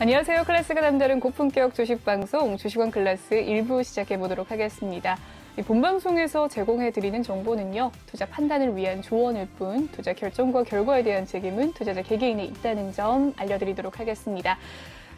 안녕하세요. 클래스가 남다른 고품격 주식방송 주식원 클래스 1부 시작해보도록 하겠습니다. 이 본방송에서 제공해드리는 정보는요, 투자 판단을 위한 조언일 뿐 투자 결정과 결과에 대한 책임은 투자자 개개인에 있다는 점 알려드리도록 하겠습니다.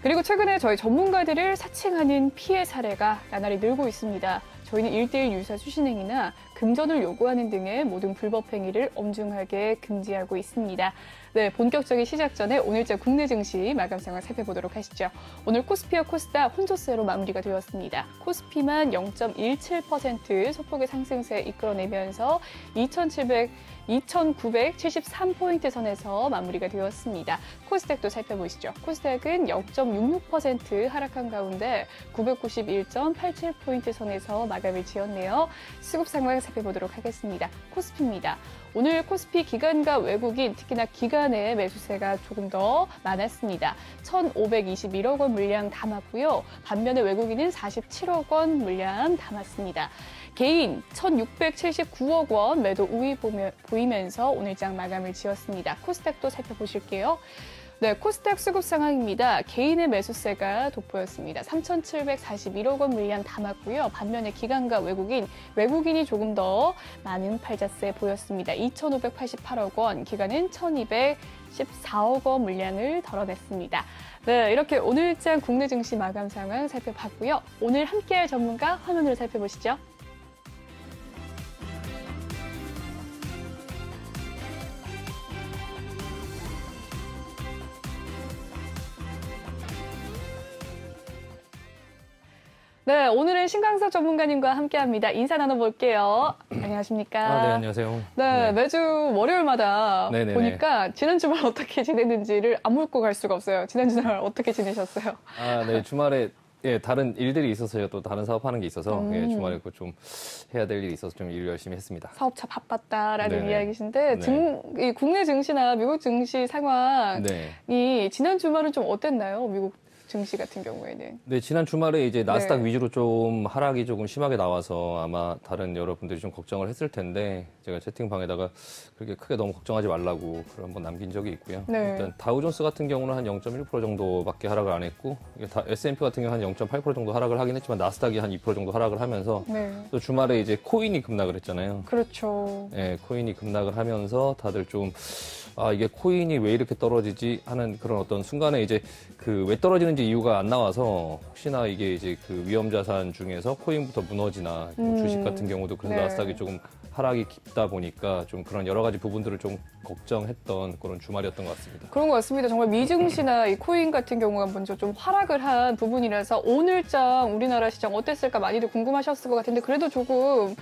그리고 최근에 저희 전문가들을 사칭하는 피해 사례가 나날이 늘고 있습니다. 저희는 1:1 유사 수신행위나 금전을 요구하는 등의 모든 불법 행위를 엄중하게 금지하고 있습니다. 네, 본격적인 시작 전에 오늘자 국내 증시 마감 상황 살펴보도록 하시죠. 오늘 코스피와 코스닥 혼조세로 마무리가 되었습니다. 코스피만 0.17% 소폭의 상승세 이끌어내면서 2,973포인트 선에서 마무리가 되었습니다. 코스닥도 살펴보시죠. 코스닥은 0.66% 하락한 가운데 991.87포인트 선에서 마감을 지었네요. 수급 상황 살펴보도록 하겠습니다. 코스피입니다. 오늘 코스피 기관과 외국인, 특히나 기관의 매수세가 조금 더 많았습니다. 1,521억 원 물량 담았고요. 반면에 외국인은 47억 원 물량 담았습니다. 개인 1,679억 원 매도 우위 보이면서 오늘장 마감을 지었습니다. 코스닥도 살펴보실게요. 네, 코스닥 수급 상황입니다. 개인의 매수세가 돋보였습니다. 3,741억 원 물량 담았고요. 반면에 기관과 외국인이 조금 더 많은 팔자세 보였습니다. 2,588억 원, 기관은 1,214억 원 물량을 덜어냈습니다. 네, 이렇게 오늘장 국내 증시 마감 상황 살펴봤고요. 오늘 함께할 전문가 화면으로 살펴보시죠. 네, 오늘은 신광석 전문가님과 함께합니다. 인사 나눠볼게요. 안녕하십니까? 네, 안녕하세요. 네, 매주 월요일마다 보니까 지난 주말 어떻게 지냈는지를 안 묻고 갈 수가 없어요. 지난 주말 어떻게 지내셨어요? 네, 주말에 다른 일들이 있어서요. 또 다른 사업하는 게 있어서 주말에 좀 해야 될 일이 있어서 좀 일 열심히 했습니다. 사업차 바빴다라는 네네. 이야기신데 이 국내 증시나 미국 증시 상황이 지난 주말은 좀 어땠나요? 미국 증시 같은 경우에는. 네, 지난 주말에 이제 나스닥 위주로 좀 하락이 조금 심하게 나와서 아마 다른 여러분들이 좀 걱정을 했을 텐데 제가 채팅방에다가 그렇게 크게 너무 걱정하지 말라고 글을 한번 남긴 적이 있고요. 일단 다우존스 같은 경우는 한 0.1% 정도밖에 하락을 안 했고 S&P 같은 경우는 한 0.8% 정도 하락을 하긴 했지만 나스닥이 한 2% 정도 하락을 하면서 또 주말에 이제 코인이 급락을 했잖아요. 그렇죠. 네, 코인이 급락을 하면서 다들 좀 이게 코인이 왜 이렇게 떨어지지 하는 그런 어떤 순간에 이제 왜 떨어지는지 이유가 안 나와서 혹시나 이게 이제 위험 자산 중에서 코인부터 무너지나 주식 같은 경우도 그래서 나스닥이 조금 하락이 깊다 보니까 좀 그런 여러 가지 부분들을 좀 걱정했던 그런 주말이었던 것 같습니다. 그런 것 같습니다. 정말 미증시나 이 코인 같은 경우가 먼저 좀 하락을 한 부분이라서 오늘장 우리나라 시장 어땠을까 많이들 궁금하셨을 것 같은데 그래도 조금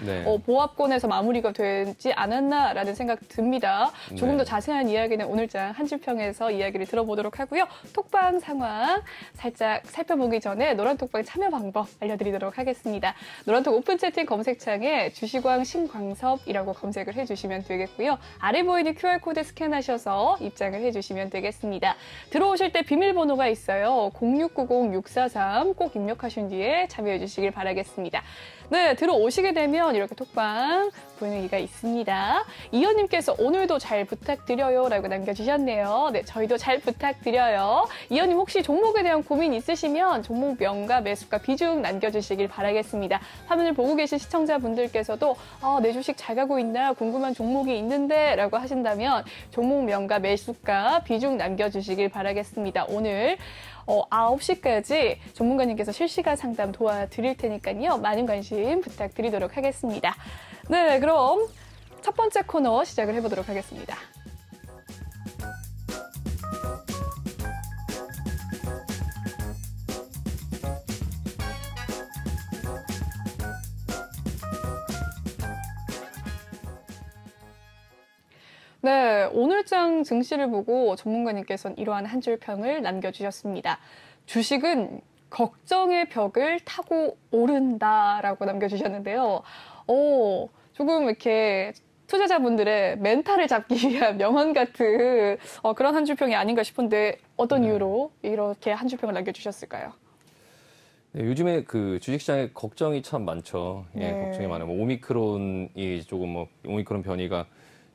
보합권에서 마무리가 되지 않았나라는 생각 듭니다. 조금 더 자세한 이야기는 오늘장 한 줄평에서 이야기를 들어보도록 하고요. 톡방 상황 살짝 살펴보기 전에 노란톡방 참여 방법 알려드리도록 하겠습니다. 노란톡 오픈 채팅 검색창에 주식왕 신광섭이라고 검색을 해주시면 되겠고요. 아래 보이는 QR코드 스캔하셔서 입장을 해주시면 되겠습니다. 들어오실 때 비밀번호가 있어요. 0690-643 꼭 입력하신 뒤에 참여해 주시길 바라겠습니다. 네, 들어오시게 되면 이렇게 톡방 분위기가 있습니다. 이현님께서 오늘도 잘 부탁드려요 라고 남겨주셨네요. 네, 저희도 잘 부탁드려요. 이현님 혹시 종목에 대한 고민 있으시면 종목명과 매수가 비중 남겨주시길 바라겠습니다. 화면을 보고 계신 시청자분들께서도 내 주식 잘 가고 있나 궁금한 종목이 있는데 라고 하신다면 종목명과 매수가 비중 남겨주시길 바라겠습니다. 오늘 9시까지 전문가님께서 실시간 상담 도와드릴 테니까요. 많은 관심 부탁드리도록 하겠습니다. 네, 그럼 첫 번째 코너 시작을 해보도록 하겠습니다. 네, 오늘장 증시를 보고 전문가님께서는 이러한 한 줄 평을 남겨주셨습니다. 주식은 걱정의 벽을 타고 오른다라고 남겨주셨는데요. 조금 이렇게 투자자분들의 멘탈을 잡기 위한 명언 같은 그런 한 줄 평이 아닌가 싶은데 어떤 이유로 이렇게 한 줄 평을 남겨주셨을까요? 네, 요즘에 주식시장에 걱정이 참 많죠. 걱정이 많아요. 오미크론이 조금 오미크론 변이가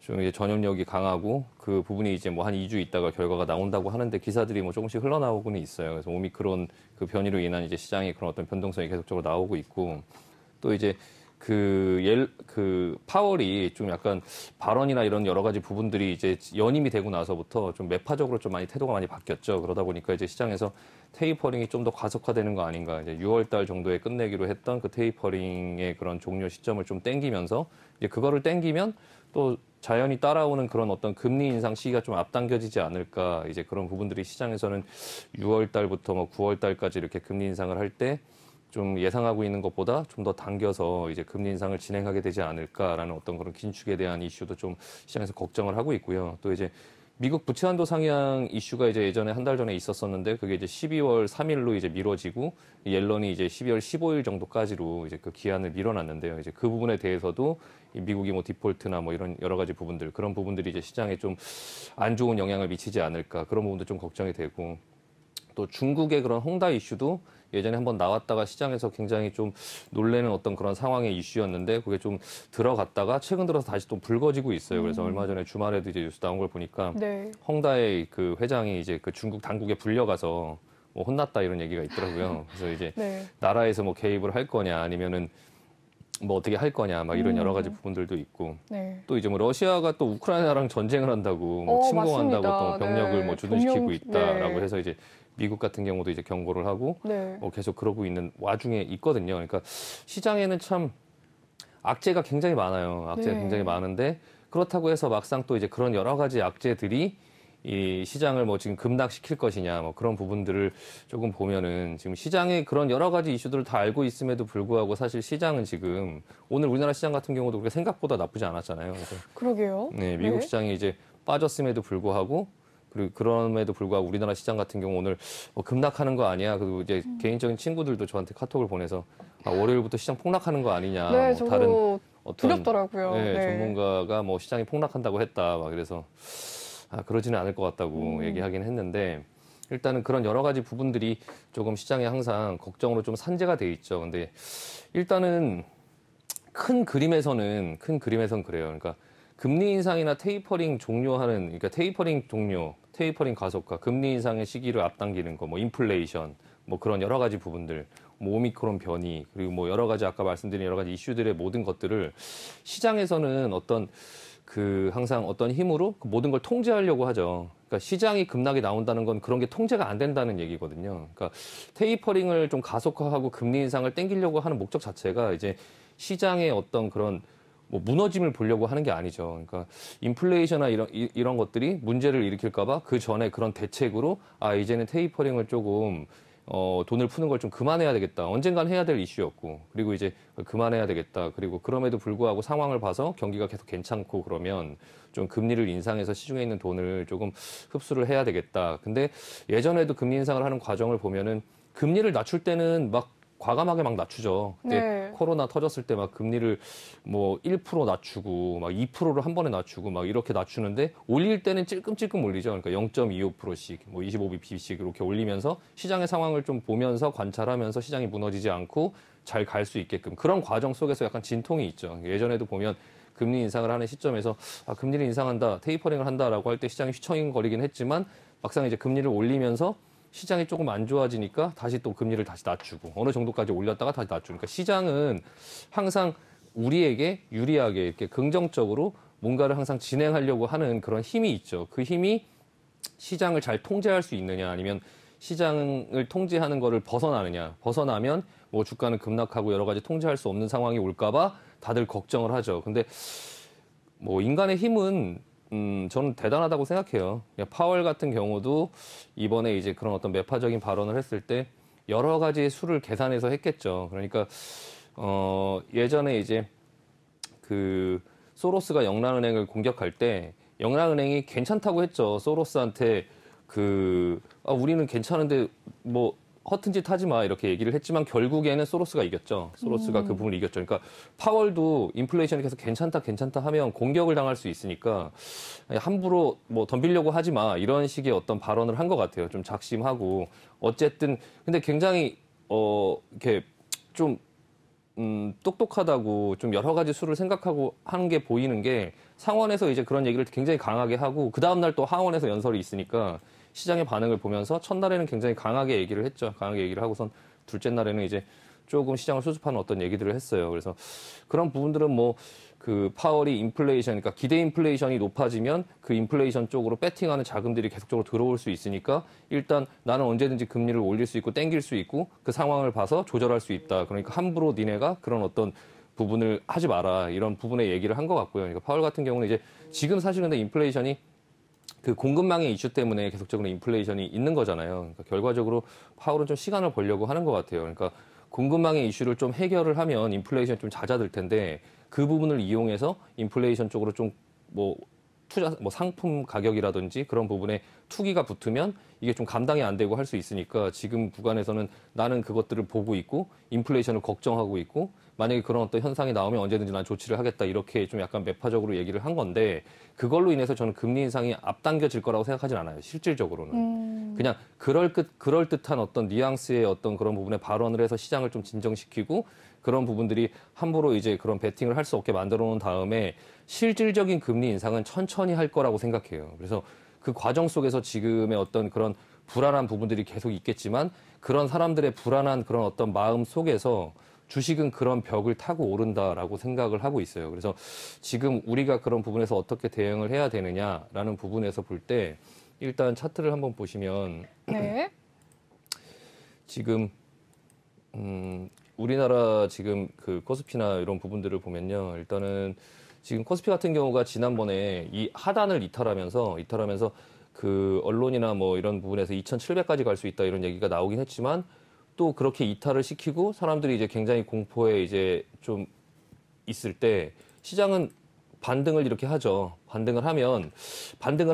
좀 이제 전염력이 강하고 그 부분이 이제 뭐 한 2주 있다가 결과가 나온다고 하는데 기사들이 뭐 조금씩 흘러나오고는 있어요. 그래서 오미크론 그 변이로 인한 이제 시장의 그런 어떤 변동성이 계속적으로 나오고 있고 또 이제 그 파월이 좀 약간 발언이나 이런 여러 가지 부분들이 이제 연임이 되고 나서부터 좀 매파적으로 좀 많이 태도가 많이 바뀌었죠. 그러다 보니까 이제 시장에서 테이퍼링이 좀 더 가속화되는 거 아닌가. 이제 6월 달 정도에 끝내기로 했던 그 테이퍼링의 그런 종료 시점을 좀 땡기면서 이제 그거를 땡기면 또 자연히 따라오는 그런 어떤 금리 인상 시기가 좀 앞당겨지지 않을까. 이제 그런 부분들이 시장에서는 6월 달부터 뭐 9월 달까지 이렇게 금리 인상을 할 때 좀 예상하고 있는 것보다 좀 더 당겨서 이제 금리 인상을 진행하게 되지 않을까라는 어떤 그런 긴축에 대한 이슈도 좀 시장에서 걱정을 하고 있고요. 또 이제 미국 부채 한도 상향 이슈가 이제 예전에 한 달 전에 있었었는데 그게 이제 12월 3일로 이제 미뤄지고 옐런이 이제 12월 15일 정도까지로 이제 그 기한을 밀어놨는데요. 이제 그 부분에 대해서도 미국이 뭐 디폴트나 뭐 이런 여러 가지 부분들 그런 부분들이 이제 시장에 좀 안 좋은 영향을 미치지 않을까 그런 부분도 좀 걱정이 되고 또 중국의 그런 홍다 이슈도 예전에 한번 나왔다가 시장에서 굉장히 좀 놀래는 어떤 그런 상황의 이슈였는데 그게 좀 들어갔다가 최근 들어서 다시 또 불거지고 있어요. 그래서 얼마 전에 주말에도 이제 뉴스 나온 걸 보니까 네. 홍다의 그 회장이 이제 그 중국 당국에 불려가서 뭐 혼났다 이런 얘기가 있더라고요. 그래서 이제 네. 나라에서 뭐 개입을 할 거냐 아니면은 뭐 어떻게 할 거냐 막 이런 여러 가지 부분들도 있고 네. 또 이제 뭐 러시아가 또 우크라이나랑 전쟁을 한다고 뭐 침공한다고 또 병력을 네. 뭐 주둔시키고 있다라고 네. 해서 이제 미국 같은 경우도 이제 경고를 하고 네. 계속 그러고 있는 와중에 있거든요. 그러니까 시장에는 참 악재가 굉장히 많아요. 악재가 네. 굉장히 많은데 그렇다고 해서 막상 또 이제 그런 여러 가지 악재들이 이 시장을 뭐 지금 급락시킬 것이냐 뭐 그런 부분들을 조금 보면은 지금 시장의 그런 여러 가지 이슈들을 다 알고 있음에도 불구하고 사실 시장은 지금 오늘 우리나라 시장 같은 경우도 그렇게 생각보다 나쁘지 않았잖아요. 그래서 그러게요. 네, 미국 네. 시장이 이제 빠졌음에도 불구하고 그리고 그럼에도 불구하고 우리나라 시장 같은 경우 오늘 급락하는 거 아니야. 그리고 이제 개인적인 친구들도 저한테 카톡을 보내서 월요일부터 시장 폭락하는 거 아니냐. 네, 뭐 저도 다른 어떤 두렵더라고요. 네, 네. 전문가가 뭐 시장이 폭락한다고 했다. 막 그래서 그러지는 않을 것 같다고 얘기하긴 했는데 일단은 그런 여러 가지 부분들이 조금 시장에 항상 걱정으로 좀 산재가 돼 있죠. 근데 일단은 큰 그림에서는 그래요. 그러니까 금리 인상이나 테이퍼링 종료하는 그러니까 테이퍼링 종료, 테이퍼링 가속화, 금리 인상의 시기를 앞당기는 거, 뭐 인플레이션, 뭐 그런 여러 가지 부분들, 뭐 오미크론 변이, 그리고 뭐 여러 가지 아까 말씀드린 여러 가지 이슈들의 모든 것들을 시장에서는 항상 어떤 힘으로 그 모든 걸 통제하려고 하죠. 그러니까 시장이 급락이 나온다는 건 그런 게 통제가 안 된다는 얘기거든요. 그러니까 테이퍼링을 좀 가속화하고 금리 인상을 땡기려고 하는 목적 자체가 이제 시장의 어떤 그런 뭐 무너짐을 보려고 하는 게 아니죠. 그러니까 인플레이션이나 이런 것들이 문제를 일으킬까봐 그 전에 그런 대책으로 이제는 테이퍼링을 조금 돈을 푸는 걸 좀 그만해야 되겠다. 언젠간 해야 될 이슈였고 그리고 이제 그만해야 되겠다. 그리고 그럼에도 불구하고 상황을 봐서 경기가 계속 괜찮고 그러면 좀 금리를 인상해서 시중에 있는 돈을 조금 흡수를 해야 되겠다. 근데 예전에도 금리 인상을 하는 과정을 보면은 금리를 낮출 때는 막 과감하게 막 낮추죠. 그때 네. 코로나 터졌을 때 막 금리를 뭐 1% 낮추고 막 2%를 한 번에 낮추고 막 이렇게 낮추는데 올릴 때는 찔끔찔끔 올리죠. 그러니까 0.25%씩 뭐 25bp씩 이렇게 올리면서 시장의 상황을 좀 보면서 관찰하면서 시장이 무너지지 않고 잘 갈 수 있게끔 그런 과정 속에서 약간 진통이 있죠. 예전에도 보면 금리 인상을 하는 시점에서 금리를 인상한다, 테이퍼링을 한다라고 할 때 시장이 휘청거리긴 했지만 막상 이제 금리를 올리면서 시장이 조금 안 좋아지니까 다시 또 금리를 다시 낮추고 어느 정도까지 올렸다가 다시 낮추고 그러니까 시장은 항상 우리에게 유리하게 이렇게 긍정적으로 뭔가를 항상 진행하려고 하는 그런 힘이 있죠. 그 힘이 시장을 잘 통제할 수 있느냐 아니면 시장을 통제하는 거를 벗어나면 뭐 주가는 급락하고 여러 가지 통제할 수 없는 상황이 올까봐 다들 걱정을 하죠. 근데 뭐 인간의 힘은 저는 대단하다고 생각해요. 파월 같은 경우도 이번에 이제 그런 어떤 매파적인 발언을 했을 때 여러 가지 수를 계산해서 했겠죠. 그러니까 예전에 이제 그 소로스가 영란은행을 공격할 때 영란은행이 괜찮다고 했죠. 소로스한테 우리는 괜찮은데 뭐 허튼 짓 하지 마 이렇게 얘기를 했지만 결국에는 소로스가 이겼죠. 소로스가 그 부분을 이겼죠. 그러니까 파월도 인플레이션이 계속 괜찮다 하면 공격을 당할 수 있으니까 함부로 뭐 덤비려고 하지 마 이런 식의 어떤 발언을 한 것 같아요. 좀 작심하고 어쨌든 근데 굉장히 이렇게 좀 똑똑하다고 좀 여러 가지 수를 생각하고 하는 게 보이는 게 상원에서 이제 그런 얘기를 굉장히 강하게 하고 그 다음날 또 하원에서 연설이 있으니까 시장의 반응을 보면서 첫날에는 굉장히 강하게 얘기를 했죠. 강하게 얘기를 하고선 둘째 날에는 이제 조금 시장을 수습하는 어떤 얘기들을 했어요. 그래서 그런 부분들은 뭐 그 파월이 인플레이션, 그러니까 기대 인플레이션이 높아지면 그 인플레이션 쪽으로 배팅하는 자금들이 계속적으로 들어올 수 있으니까 일단 나는 언제든지 금리를 올릴 수 있고 땡길 수 있고 그 상황을 봐서 조절할 수 있다. 그러니까 함부로 니네가 그런 어떤 부분을 하지 마라. 이런 부분에 얘기를 한 것 같고요. 그러니까 파월 같은 경우는 이제 지금 사실 근데 인플레이션이 그 공급망의 이슈 때문에 계속적으로 인플레이션이 있는 거잖아요. 그러니까 결과적으로 파월은 좀 시간을 벌려고 하는 것 같아요. 그러니까 공급망의 이슈를 좀 해결을 하면 인플레이션이 좀 잦아들 텐데 그 부분을 이용해서 인플레이션 쪽으로 좀 뭐 투자, 뭐 상품 가격이라든지 그런 부분에 투기가 붙으면 이게 좀 감당이 안 되고 할 수 있으니까 지금 구간에서는 나는 그것들을 보고 있고 인플레이션을 걱정하고 있고 만약에 그런 어떤 현상이 나오면 언제든지 난 조치를 하겠다 이렇게 좀 약간 매파적으로 얘기를 한 건데 그걸로 인해서 저는 금리 인상이 앞당겨질 거라고 생각하진 않아요. 실질적으로는. 그냥 그럴듯한 어떤 뉘앙스의 어떤 그런 부분에 발언을 해서 시장을 좀 진정시키고 그런 부분들이 함부로 이제 그런 베팅을 할 수 없게 만들어 놓은 다음에 실질적인 금리 인상은 천천히 할 거라고 생각해요. 그래서 그 과정 속에서 지금의 어떤 그런 불안한 부분들이 계속 있겠지만 그런 사람들의 불안한 그런 어떤 마음 속에서 주식은 그런 벽을 타고 오른다라고 생각을 하고 있어요. 그래서 지금 우리가 그런 부분에서 어떻게 대응을 해야 되느냐라는 부분에서 볼 때 일단 차트를 한번 보시면 네. 지금 우리나라 지금 그 코스피나 이런 부분들을 보면요. 일단은 지금 코스피 같은 경우가 지난번에 이 하단을 이탈하면서 그 언론이나 뭐 이런 부분에서 2,700까지 갈 수 있다 이런 얘기가 나오긴 했지만 또 그렇게 이탈을 시키고 사람들이 이제 굉장히 공포에 이제 좀 있을 때 시장은 반등을 이렇게 하죠. 반등을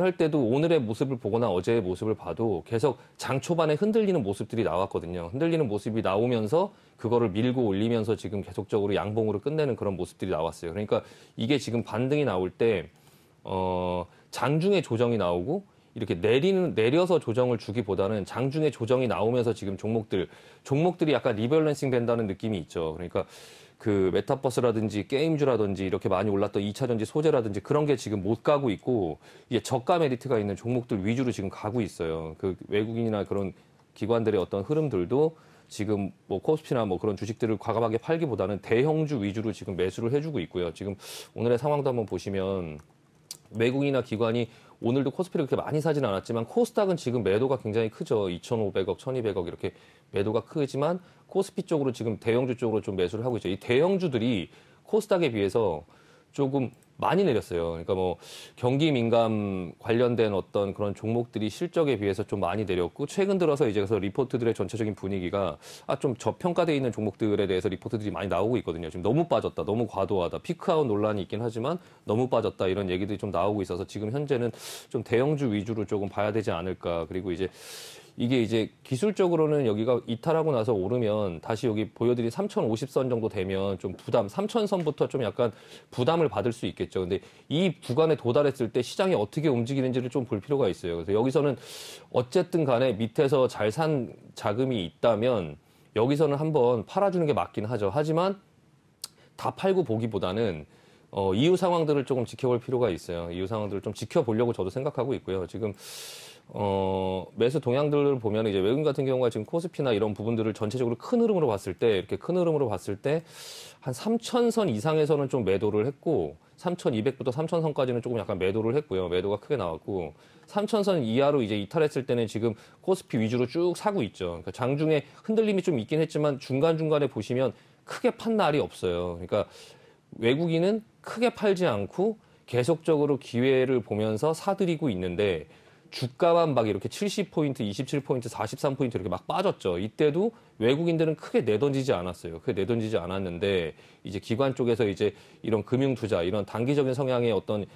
할 때도 오늘의 모습을 보거나 어제의 모습을 봐도 계속 장 초반에 흔들리는 모습들이 나왔거든요. 흔들리는 모습이 나오면서 그거를 밀고 올리면서 지금 계속적으로 양봉으로 끝내는 그런 모습들이 나왔어요. 그러니까 이게 지금 반등이 나올 때 장중에 조정이 나오고 이렇게 내려서 조정을 주기보다는 장중에 조정이 나오면서 지금 종목들이 약간 리밸런싱 된다는 느낌이 있죠. 그러니까 그 메타버스라든지 게임주라든지 이렇게 많이 올랐던 2차전지 소재라든지 그런 게 지금 못 가고 있고 이게 저가 메리트가 있는 종목들 위주로 지금 가고 있어요. 그 외국인이나 그런 기관들의 어떤 흐름들도 지금 뭐 코스피나 뭐 그런 주식들을 과감하게 팔기보다는 대형주 위주로 지금 매수를 해주고 있고요. 지금 오늘의 상황도 한번 보시면 외국인이나 기관이 오늘도 코스피를 그렇게 많이 사지는 않았지만 코스닥은 지금 매도가 굉장히 크죠. 2,500억, 1,200억 이렇게 매도가 크지만 코스피 쪽으로 지금 대형주 쪽으로 좀 매수를 하고 있죠. 이 대형주들이 코스닥에 비해서 조금 많이 내렸어요. 그러니까 뭐 경기 민감 관련된 어떤 그런 종목들이 실적에 비해서 좀 많이 내렸고 최근 들어서 이제 그래서 리포트들의 전체적인 분위기가 좀 저평가되어 있는 종목들에 대해서 리포트들이 많이 나오고 있거든요. 지금 너무 빠졌다, 너무 과도하다, 피크아웃 논란이 있긴 하지만 너무 빠졌다 이런 얘기들이 좀 나오고 있어서 지금 현재는 좀 대형주 위주로 조금 봐야 되지 않을까. 그리고 이게 이제 기술적으로는 여기가 이탈하고 나서 오르면 다시 여기 보여드린 3,050선 정도 되면 좀 3,000선부터 좀 약간 부담을 받을 수 있겠죠. 근데 이 구간에 도달했을 때 시장이 어떻게 움직이는지를 좀 볼 필요가 있어요. 그래서 여기서는 어쨌든 간에 밑에서 잘 산 자금이 있다면 여기서는 한번 팔아주는 게 맞긴 하죠. 하지만 다 팔고 보기보다는 이후 상황들을 조금 지켜볼 필요가 있어요. 이후 상황들을 좀 지켜보려고 저도 생각하고 있고요. 지금 매수 동향들을 보면 이제 외국인 같은 경우가 지금 코스피나 이런 부분들을 전체적으로 큰 흐름으로 봤을 때 한 3,000선 이상에서는 좀 매도를 했고 3,200부터 3,000선까지는 조금 약간 매도를 했고요. 매도가 크게 나왔고 3,000선 이하로 이제 이탈했을 때는 지금 코스피 위주로 쭉 사고 있죠. 그러니까 장중에 흔들림이 좀 있긴 했지만 중간중간에 보시면 크게 판 날이 없어요. 그러니까 외국인은 크게 팔지 않고 계속적으로 기회를 보면서 사들이고 있는데 주가만 막 이렇게 70포인트, 27포인트, 43포인트 이렇게 막 빠졌죠. 이때도 외국인들은 크게 내던지지 않았어요. 크게 내던지지 않았는데 이제 기관 쪽에서 이제 이런 금융 투자, 이런 단기적인 성향의 어떤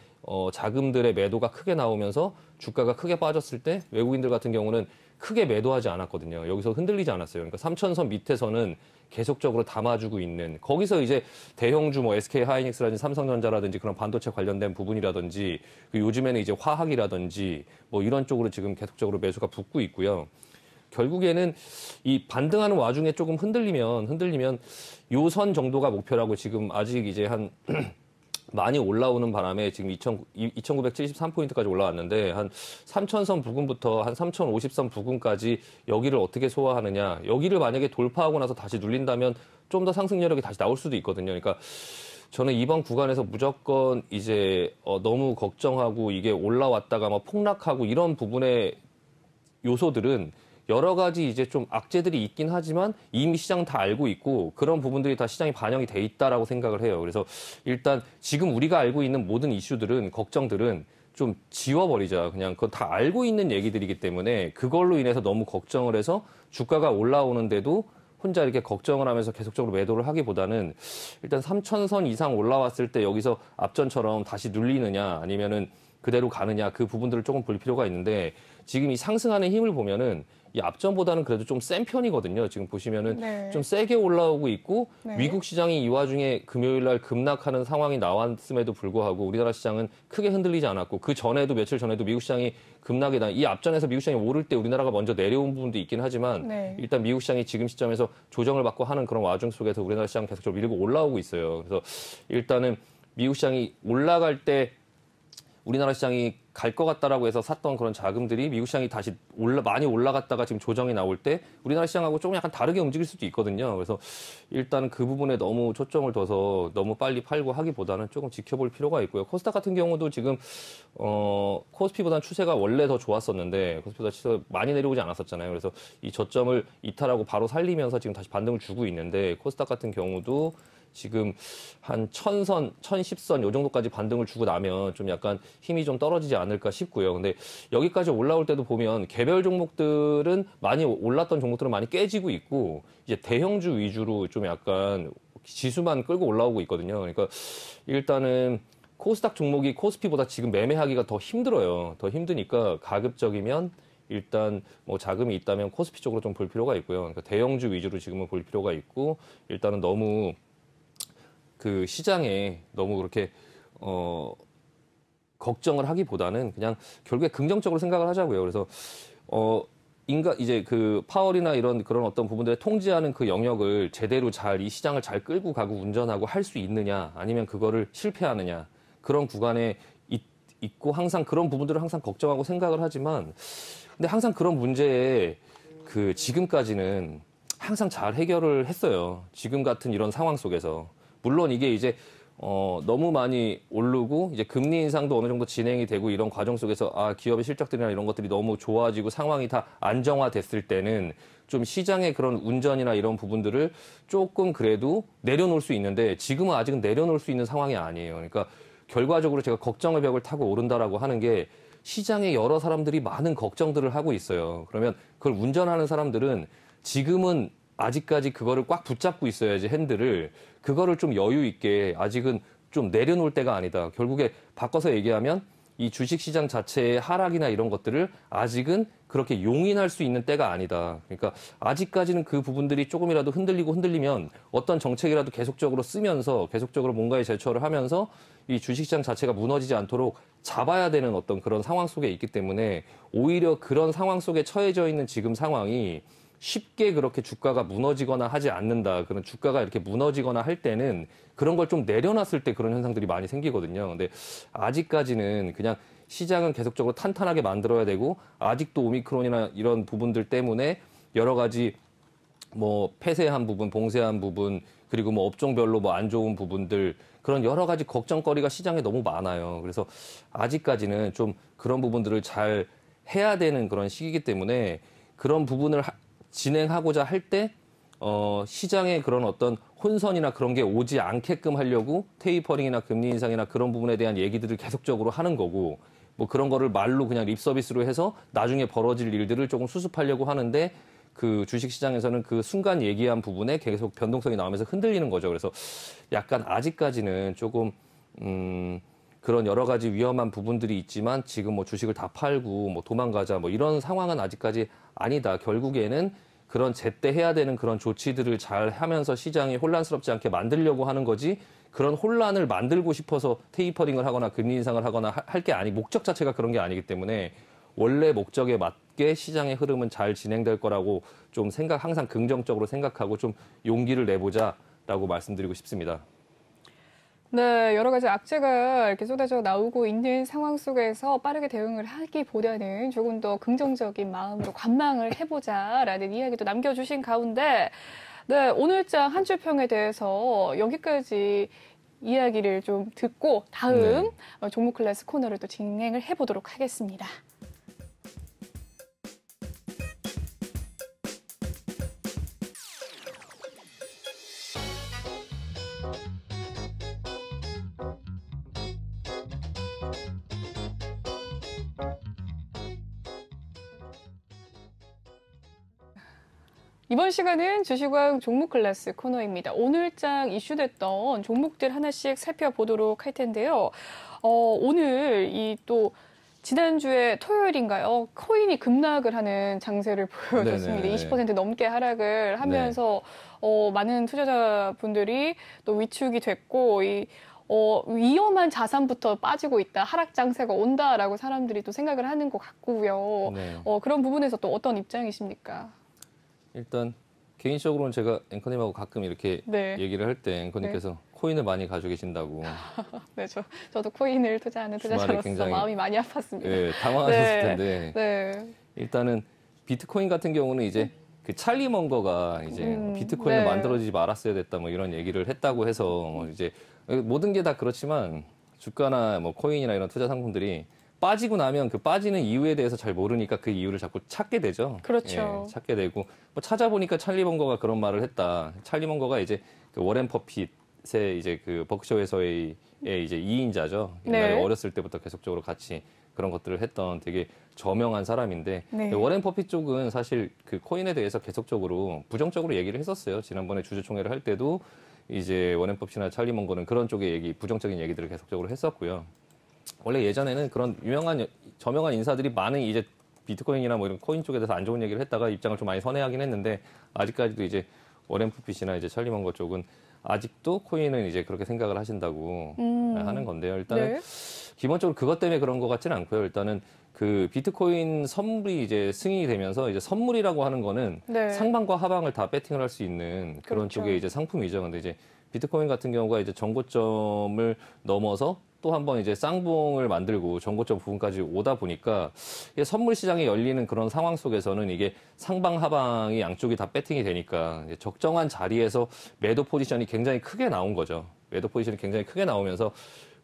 자금들의 매도가 크게 나오면서 주가가 크게 빠졌을 때 외국인들 같은 경우는 크게 매도하지 않았거든요. 여기서 흔들리지 않았어요. 그러니까 3,000선 밑에서는 계속적으로 담아주고 있는 거기서 이제 대형주 뭐 SK 하이닉스라든지 삼성전자라든지 그런 반도체 관련된 부분이라든지 요즘에는 이제 화학이라든지 뭐 이런 쪽으로 지금 계속적으로 매수가 붙고 있고요. 결국에는 이 반등하는 와중에 조금 흔들리면 요 선 정도가 목표라고 지금 아직 이제 한 많이 올라오는 바람에 지금 2,973포인트까지 올라왔는데 한 3,000선 부근부터 한 3,050선 부근까지 여기를 어떻게 소화하느냐. 여기를 만약에 돌파하고 나서 다시 눌린다면 좀 더 상승 여력이 다시 나올 수도 있거든요. 그러니까 저는 이번 구간에서 무조건 이제 너무 걱정하고 이게 올라왔다가 막 폭락하고 이런 부분의 요소들은 여러 가지 이제 좀 악재들이 있긴 하지만 이미 시장은 다 알고 있고 그런 부분들이 다 시장에 반영이 돼 있다라고 생각을 해요. 그래서 일단 지금 우리가 알고 있는 모든 이슈들은 걱정들은 좀 지워버리자. 그냥 그건 다 알고 있는 얘기들이기 때문에 그걸로 인해서 너무 걱정을 해서 주가가 올라오는데도 혼자 이렇게 걱정을 하면서 계속적으로 매도를 하기보다는 일단 3,000선 이상 올라왔을 때 여기서 앞전처럼 다시 눌리느냐 아니면은 그대로 가느냐 그 부분들을 조금 볼 필요가 있는데 지금 이 상승하는 힘을 보면은 이 앞전보다는 그래도 좀 센 편이거든요. 지금 보시면은 네. 좀 세게 올라오고 있고 네. 미국 시장이 이 와중에 금요일 날 급락하는 상황이 나왔음에도 불구하고 우리나라 시장은 크게 흔들리지 않았고 그 전에도 며칠 전에도 미국 시장이 급락이 이 앞전에서 미국 시장이 오를 때 우리나라가 먼저 내려온 부분도 있긴 하지만 네. 일단 미국 시장이 지금 시점에서 조정을 받고 하는 그런 와중 속에서 우리나라 시장 계속적으로 밀고 올라오고 있어요. 그래서 일단은 미국 시장이 올라갈 때 우리나라 시장이 갈 것 같다라고 해서 샀던 그런 자금들이 미국 시장이 다시 많이 올라갔다가 지금 조정이 나올 때 우리나라 시장하고 조금 약간 다르게 움직일 수도 있거든요. 그래서 일단은 그 부분에 너무 초점을 둬서 너무 빨리 팔고 하기보다는 조금 지켜볼 필요가 있고요. 코스닥 같은 경우도 지금 코스피보다는 추세가 원래 더 좋았었는데 코스피보다 추세가 많이 내려오지 않았었잖아요. 그래서 이 저점을 이탈하고 바로 살리면서 지금 다시 반등을 주고 있는데 코스닥 같은 경우도 지금 한 1,000선, 1,010선 요 정도까지 반등을 주고 나면 좀 약간 힘이 좀 떨어지지 않을까 싶고요. 근데 여기까지 올라올 때도 보면 개별 종목들은 많이 올랐던 종목들은 많이 깨지고 있고 이제 대형주 위주로 좀 약간 지수만 끌고 올라오고 있거든요. 그러니까 일단은 코스닥 종목이 코스피보다 지금 매매하기가 더 힘들어요. 더 힘드니까 가급적이면 일단 뭐 자금이 있다면 코스피 쪽으로 좀 볼 필요가 있고요. 그러니까 대형주 위주로 지금은 볼 필요가 있고 일단은 너무 그 시장에 너무 그렇게 걱정을 하기보다는 그냥 결국에 긍정적으로 생각을 하자고요. 그래서 이제 그 파월이나 이런 그런 어떤 부분들에 통제하는 그 영역을 제대로 잘 이 시장을 잘 끌고 가고 운전하고 할 수 있느냐 아니면 그거를 실패하느냐 그런 구간에 있고 항상 그런 부분들을 항상 걱정하고 생각을 하지만 근데 항상 그런 문제에 그 지금까지는 항상 잘 해결을 했어요. 지금 같은 이런 상황 속에서. 물론 이게 이제 너무 많이 오르고 이제 금리 인상도 어느 정도 진행이 되고 이런 과정 속에서 기업의 실적들이나 이런 것들이 너무 좋아지고 상황이 다 안정화됐을 때는 좀 시장의 그런 운전이나 이런 부분들을 조금 그래도 내려놓을 수 있는데 지금은 아직은 내려놓을 수 있는 상황이 아니에요. 그러니까 결과적으로 제가 걱정의 벽을 타고 오른다라고 하는 게 시장에 여러 사람들이 많은 걱정들을 하고 있어요. 그러면 그걸 운전하는 사람들은 지금은 아직까지 그거를 꽉 붙잡고 있어야지 핸들을 그거를 좀 여유 있게 아직은 좀 내려놓을 때가 아니다. 결국에 바꿔서 얘기하면 이 주식시장 자체의 하락이나 이런 것들을 아직은 그렇게 용인할 수 있는 때가 아니다. 그러니까 아직까지는 그 부분들이 조금이라도 흔들리면 어떤 정책이라도 계속적으로 쓰면서 계속적으로 뭔가의 제초를 하면서 이 주식시장 자체가 무너지지 않도록 잡아야 되는 어떤 그런 상황 속에 있기 때문에 오히려 그런 상황 속에 처해져 있는 지금 상황이 쉽게 그렇게 주가가 무너지거나 하지 않는다. 그런 주가가 이렇게 무너지거나 할 때는 그런 걸 좀 내려놨을 때 그런 현상들이 많이 생기거든요. 근데 아직까지는 그냥 시장은 계속적으로 탄탄하게 만들어야 되고 아직도 오미크론이나 이런 부분들 때문에 여러 가지 뭐 폐쇄한 부분, 봉쇄한 부분, 그리고 뭐 업종별로 뭐 안 좋은 부분들 그런 여러 가지 걱정거리가 시장에 너무 많아요. 그래서 아직까지는 좀 그런 부분들을 잘 해야 되는 그런 시기이기 때문에 그런 부분을 진행하고자 할 때 시장에 그런 어떤 혼선이나 그런 게 오지 않게끔 하려고 테이퍼링이나 금리 인상이나 그런 부분에 대한 얘기들을 계속적으로 하는 거고 뭐 그런 거를 말로 그냥 립 서비스로 해서 나중에 벌어질 일들을 조금 수습하려고 하는데 그 주식 시장에서는 그 순간 얘기한 부분에 계속 변동성이 나오면서 흔들리는 거죠. 그래서 약간 아직까지는 조금 그런 여러 가지 위험한 부분들이 있지만 지금 뭐 주식을 다 팔고 뭐 도망가자 뭐 이런 상황은 아직까지 아니다. 결국에는 그런 제때 해야 되는 그런 조치들을 잘 하면서 시장이 혼란스럽지 않게 만들려고 하는 거지 그런 혼란을 만들고 싶어서 테이퍼링을 하거나 금리 인상을 하거나 할 게 목적 자체가 그런 게 아니기 때문에 원래 목적에 맞게 시장의 흐름은 잘 진행될 거라고 좀 항상 긍정적으로 생각하고 좀 용기를 내보자라고 말씀드리고 싶습니다. 네, 여러 가지 악재가 이렇게 쏟아져 나오고 있는 상황 속에서 빠르게 대응을 하기보다는 조금 더 긍정적인 마음으로 관망을 해보자라는 이야기도 남겨주신 가운데, 네, 오늘장 한 주 평에 대해서 여기까지 이야기를 좀 듣고 다음 종목 클래스 코너를 또 진행을 해보도록 하겠습니다. 이번 시간은 주식왕 종목 클래스 코너입니다. 오늘장 이슈됐던 종목들 하나씩 살펴보도록 할 텐데요. 오늘 또 지난주에 토요일인가요? 코인이 급락을 하는 장세를 보여줬습니다. 네네. 20% 넘게 하락을 하면서 많은 투자자분들이 또 위축이 됐고 위험한 자산부터 빠지고 있다, 하락 장세가 온다라고 사람들이 또 생각을 하는 것 같고요. 네. 그런 부분에서 또 어떤 입장이십니까? 일단 개인적으로는 제가 앵커님하고 가끔 이렇게 얘기를 할 때 앵커님께서 코인을 많이 가지고 계신다고. 네, 저도 코인을 투자하는 투자자로서 굉장히, 마음이 많이 아팠습니다. 네, 당황하셨을 텐데. 네. 일단은 비트코인 같은 경우는 이제 그 찰리 먼거가 이제 비트코인을 만들어지지 말았어야 됐다 뭐 이런 얘기를 했다고 해서 뭐 이제 모든 게 다 그렇지만 주가나 뭐 코인이나 이런 투자 상품들이 빠지고 나면 그 빠지는 이유에 대해서 잘 모르니까 그 이유를 자꾸 찾게 되죠. 그렇죠. 예, 찾게 되고 뭐 찾아보니까 찰리 먼거가 그런 말을 했다. 찰리 먼거가 이제 그 워렌 버핏의 이제 그 버크셔에서의 이제 2인자죠. 옛날에 어렸을 때부터 계속적으로 같이 그런 것들을 했던 되게 저명한 사람인데 워렌 버핏 쪽은 사실 그 코인에 대해서 계속적으로 부정적으로 얘기를 했었어요. 지난번에 주주총회를 할 때도 이제 워렌 버핏이나 찰리 먼거는 그런 쪽의 부정적인 얘기들을 계속적으로 했었고요. 원래 예전에는 그런 저명한 인사들이 많은 이제 비트코인이나 뭐 이런 코인 쪽에 대해서 안 좋은 얘기를 했다가 입장을 좀 많이 선회하긴 했는데 아직까지도 이제 워렌 버핏이나 이제 찰리 먼거 쪽은 아직도 코인은 이제 그렇게 생각을 하신다고 하는 건데요. 일단은 기본적으로 그것 때문에 그런 것 같지는 않고요. 일단은 그 비트코인 선물이 이제 승인이 되면서 이제 선물이라고 하는 거는 상방과 하방을 다 배팅을 할 수 있는 그런 쪽의 이제 상품이죠. 근데 이제 비트코인 같은 경우가 이제 정고점을 넘어서 또 한 번 이제 쌍봉을 만들고 정고점 부분까지 오다 보니까 선물 시장이 열리는 그런 상황 속에서는 이게 상방 하방이 양쪽이 다 배팅이 되니까 이제 적정한 자리에서 매도 포지션이 굉장히 크게 나온 거죠. 매도 포지션이 굉장히 크게 나오면서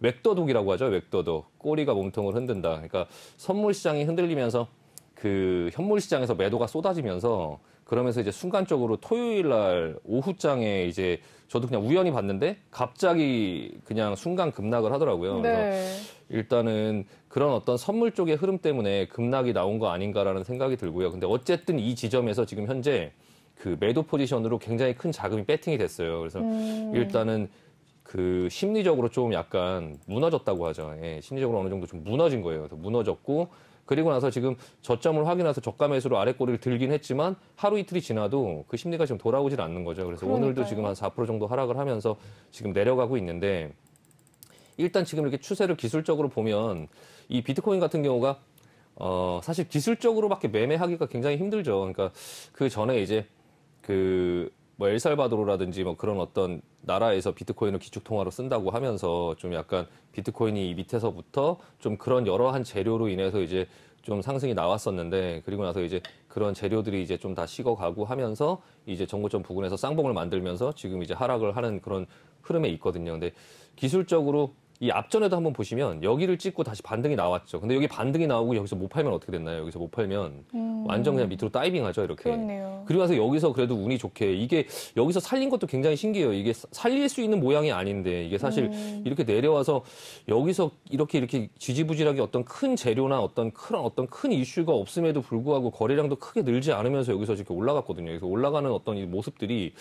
웩도독이라고 하죠. 웩도독. 꼬리가 몸통을 흔든다. 그러니까 선물 시장이 흔들리면서 그 현물 시장에서 매도가 쏟아지면서 그러면서 이제 순간적으로 토요일 날 오후장에 이제 저도 그냥 우연히 봤는데 갑자기 그냥 순간 급락을 하더라고요. 그래서 일단은 그런 어떤 선물 쪽의 흐름 때문에 급락이 나온 거 아닌가라는 생각이 들고요. 근데 어쨌든 이 지점에서 지금 현재 그 매도 포지션으로 굉장히 큰 자금이 배팅이 됐어요. 그래서 일단은 그 심리적으로 좀 약간 무너졌다고 하죠. 예, 심리적으로 어느 정도 좀 무너진 거예요. 그래서 무너졌고 그리고 나서 지금 저점을 확인해서 저가 매수로 아래 꼬리를 들긴 했지만 하루 이틀이 지나도 그 심리가 지금 돌아오질 않는 거죠. 그래서 오늘도 지금 한 4% 정도 하락을 하면서 지금 내려가고 있는데 일단 지금 이렇게 추세를 기술적으로 보면 이 비트코인 같은 경우가 사실 기술적으로밖에 매매하기가 굉장히 힘들죠. 그러니까 그 전에 이제 뭐 엘살바도르라든지 뭐 그런 어떤 나라에서 비트코인을 기축통화로 쓴다고 하면서 좀 약간 비트코인이 밑에서부터 좀 그런 여러한 재료로 인해서 이제 좀 상승이 나왔었는데 그리고 나서 이제 그런 재료들이 이제 좀 다 식어가고 하면서 이제 정고점 부근에서 쌍봉을 만들면서 지금 이제 하락을 하는 그런 흐름에 있거든요. 근데 기술적으로 이 앞전에도 한번 보시면 여기를 찍고 다시 반등이 나왔죠. 근데 여기 반등이 나오고 여기서 못 팔면 어떻게 됐나요? 여기서 못 팔면 완전 그냥 밑으로 다이빙하죠, 이렇게. 그렇네요. 그리고 나서 여기서 그래도 운이 좋게 이게 여기서 살린 것도 굉장히 신기해요. 이게 살릴 수 있는 모양이 아닌데 이게 사실 이렇게 내려와서 여기서 이렇게 지지부진하게 어떤 큰 재료나 어떤 큰 이슈가 없음에도 불구하고 거래량도 크게 늘지 않으면서 여기서 이렇게 올라갔거든요. 그래서 올라가는 어떤 이 모습들이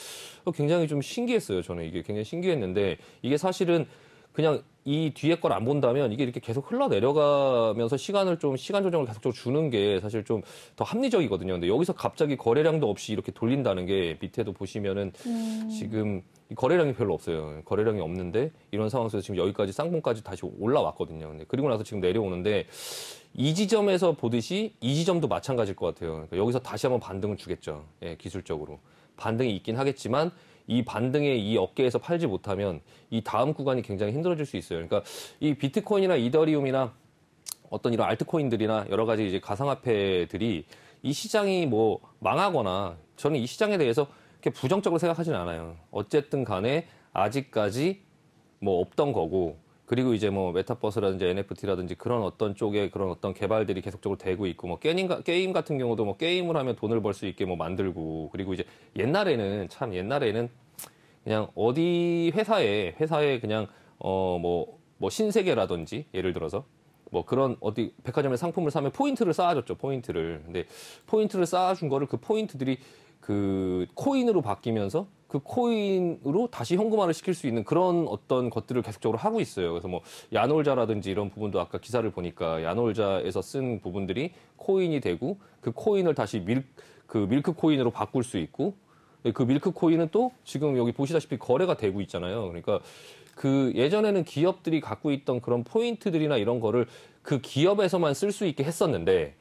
굉장히 좀 신기했어요. 저는 이게 굉장히 신기했는데 이게 사실은 그냥 이 뒤에 걸 안 본다면 이게 이렇게 계속 흘러내려가면서 시간 조정을 계속적으로 주는 게 사실 좀 더 합리적이거든요. 근데 여기서 갑자기 거래량도 없이 이렇게 돌린다는 게 밑에도 보시면은 지금 거래량이 별로 없어요. 거래량이 없는데 이런 상황 속에서 지금 여기까지 쌍봉까지 다시 올라왔거든요. 근데 그리고 나서 지금 내려오는데 이 지점에서 보듯이 이 지점도 마찬가지일 것 같아요. 그러니까 여기서 다시 한번 반등을 주겠죠. 예, 기술적으로. 반등이 있긴 하겠지만 이 반등에 이 어깨에서 팔지 못하면 이 다음 구간이 굉장히 힘들어질 수 있어요. 그러니까 이 비트코인이나 이더리움이나 어떤 이런 알트코인들이나 여러 가지 이제 가상화폐들이 이 시장이 뭐 망하거나 저는 이 시장에 대해서 이렇게 부정적으로 생각하지는 않아요. 어쨌든 간에 아직까지 뭐 없던 거고 그리고 이제 뭐 메타버스라든지 NFT라든지 그런 어떤 쪽에 그런 어떤 개발들이 계속적으로 되고 있고 뭐 게임 같은 경우도 뭐 게임을 하면 돈을 벌 수 있게 뭐 만들고 그리고 이제 옛날에는 그냥 어디 회사에 그냥 뭐 신세계라든지 예를 들어서 뭐 그런 어디 백화점에 상품을 사면 포인트를 쌓아줬죠. 포인트를. 근데 포인트를 쌓아준 거를 그 포인트들이 그 코인으로 바뀌면서 그 코인으로 다시 현금화를 시킬 수 있는 그런 어떤 것들을 계속적으로 하고 있어요. 그래서 뭐 야놀자라든지 이런 부분도 아까 기사를 보니까 야놀자에서 쓴 부분들이 코인이 되고 그 코인을 다시 밀크 코인으로 바꿀 수 있고 그 밀크 코인은 또 지금 여기 보시다시피 거래가 되고 있잖아요. 그러니까 그 예전에는 기업들이 갖고 있던 그런 포인트들이나 이런 거를 그 기업에서만 쓸 수 있게 했었는데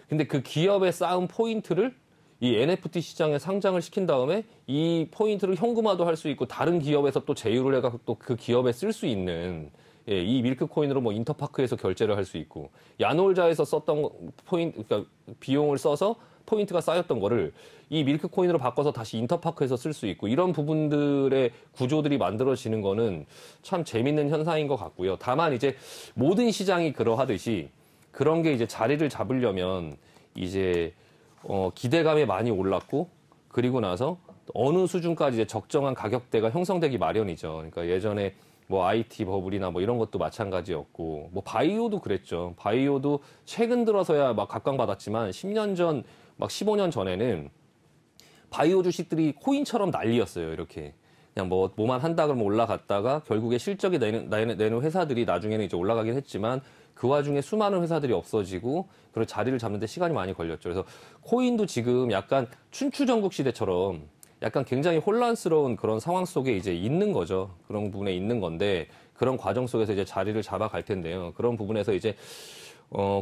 근데 그 기업에 쌓은 포인트를 이 NFT 시장에 상장을 시킨 다음에 이 포인트를 현금화도 할 수 있고 다른 기업에서 또 제휴를 해서 또 그 기업에 쓸 수 있는 예, 이 밀크 코인으로 뭐 인터파크에서 결제를 할 수 있고 야놀자에서 썼던 포인트 그러니까 비용을 써서 포인트가 쌓였던 거를 이 밀크 코인으로 바꿔서 다시 인터파크에서 쓸 수 있고 이런 부분들의 구조들이 만들어지는 거는 참 재밌는 현상인 것 같고요. 다만 이제 모든 시장이 그러하듯이 그런 게 이제 자리를 잡으려면 이제 기대감이 많이 올랐고 그리고 나서 어느 수준까지 이제 적정한 가격대가 형성되기 마련이죠. 그러니까 예전에 뭐 IT 버블이나 뭐 이런 것도 마찬가지였고 뭐 바이오도 그랬죠. 바이오도 최근 들어서야 막 각광받았지만 10년 전, 막 15년 전에는 바이오 주식들이 코인처럼 난리였어요. 이렇게 그냥 뭐만 한다 그러면 올라갔다가 결국에 실적이 내는 회사들이 나중에는 이제 올라가긴 했지만 그 와중에 수많은 회사들이 없어지고 그런 자리를 잡는데 시간이 많이 걸렸죠. 그래서 코인도 지금 약간 춘추전국 시대처럼 약간 굉장히 혼란스러운 그런 상황 속에 이제 있는 거죠. 그런 부분에 있는 건데 그런 과정 속에서 이제 자리를 잡아갈 텐데요. 그런 부분에서 이제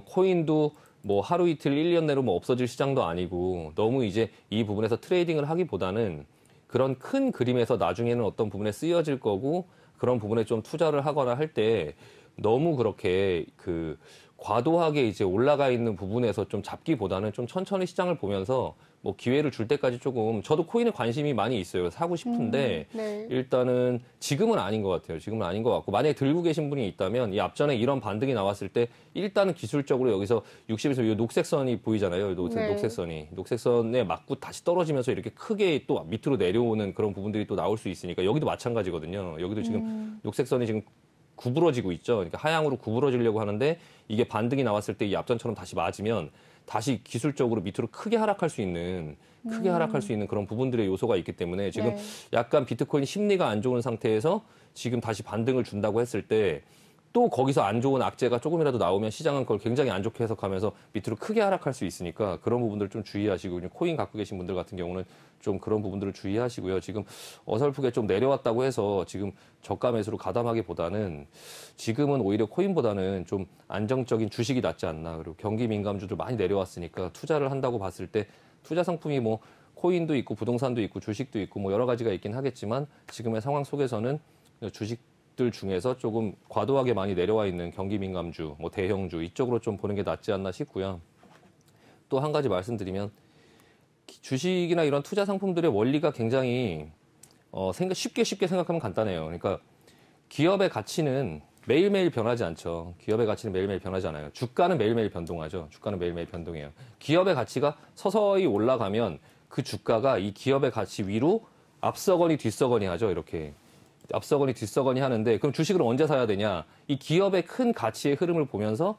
코인도 뭐 하루 이틀 1년 내로 뭐 없어질 시장도 아니고 너무 이제 이 부분에서 트레이딩을 하기보다는 그런 큰 그림에서 나중에는 어떤 부분에 쓰여질 거고 그런 부분에 좀 투자를 하거나 할 때 너무 그렇게 그 과도하게 이제 올라가 있는 부분에서 좀 잡기보다는 좀 천천히 시장을 보면서 뭐 기회를 줄 때까지 조금 저도 코인에 관심이 많이 있어요. 사고 싶은데 네. 일단은 지금은 아닌 것 같아요. 지금은 아닌 것 같고 만약에 들고 계신 분이 있다면 이 앞전에 이런 반등이 나왔을 때 일단은 기술적으로 여기서 60에서 이 녹색 선이 보이잖아요. 녹색 선에 맞고 다시 떨어지면서 이렇게 크게 또 밑으로 내려오는 그런 부분들이 또 나올 수 있으니까 여기도 마찬가지거든요. 여기도 지금 녹색 선이 지금 구부러지고 있죠. 그러니까 하향으로 구부러지려고 하는데 이게 반등이 나왔을 때 이 앞전처럼 다시 맞으면 다시 기술적으로 밑으로 크게 하락할 수 있는 그런 부분들의 요소가 있기 때문에 지금 약간 비트코인 심리가 안 좋은 상태에서 지금 다시 반등을 준다고 했을 때 또 거기서 안 좋은 악재가 조금이라도 나오면 시장은 그걸 굉장히 안 좋게 해석하면서 밑으로 크게 하락할 수 있으니까 그런 부분들 좀 주의하시고 코인 갖고 계신 분들 같은 경우는 좀 그런 부분들을 주의하시고요. 지금 어설프게 좀 내려왔다고 해서 지금 저가 매수로 가담하기보다는 지금은 오히려 코인보다는 좀 안정적인 주식이 낫지 않나. 그리고 경기 민감주들 많이 내려왔으니까 투자를 한다고 봤을 때 투자 상품이 뭐 코인도 있고 부동산도 있고 주식도 있고 뭐 여러 가지가 있긴 하겠지만 지금의 상황 속에서는 주식들 중에서 조금 과도하게 많이 내려와 있는 경기 민감주, 뭐 대형주 이쪽으로 좀 보는 게 낫지 않나 싶고요. 또 한 가지 말씀드리면 주식이나 이런 투자 상품들의 원리가 굉장히 쉽게 생각하면 간단해요. 그러니까 기업의 가치는 매일매일 변하지 않죠. 기업의 가치는 매일매일 변하지 않아요. 주가는 매일매일 변동하죠. 주가는 매일매일 변동해요. 기업의 가치가 서서히 올라가면 그 주가가 이 기업의 가치 위로 앞서거니 뒤서거니 하죠. 이렇게. 앞서거니 뒤서거니 하는데 그럼 주식을 언제 사야 되냐? 이 기업의 큰 가치의 흐름을 보면서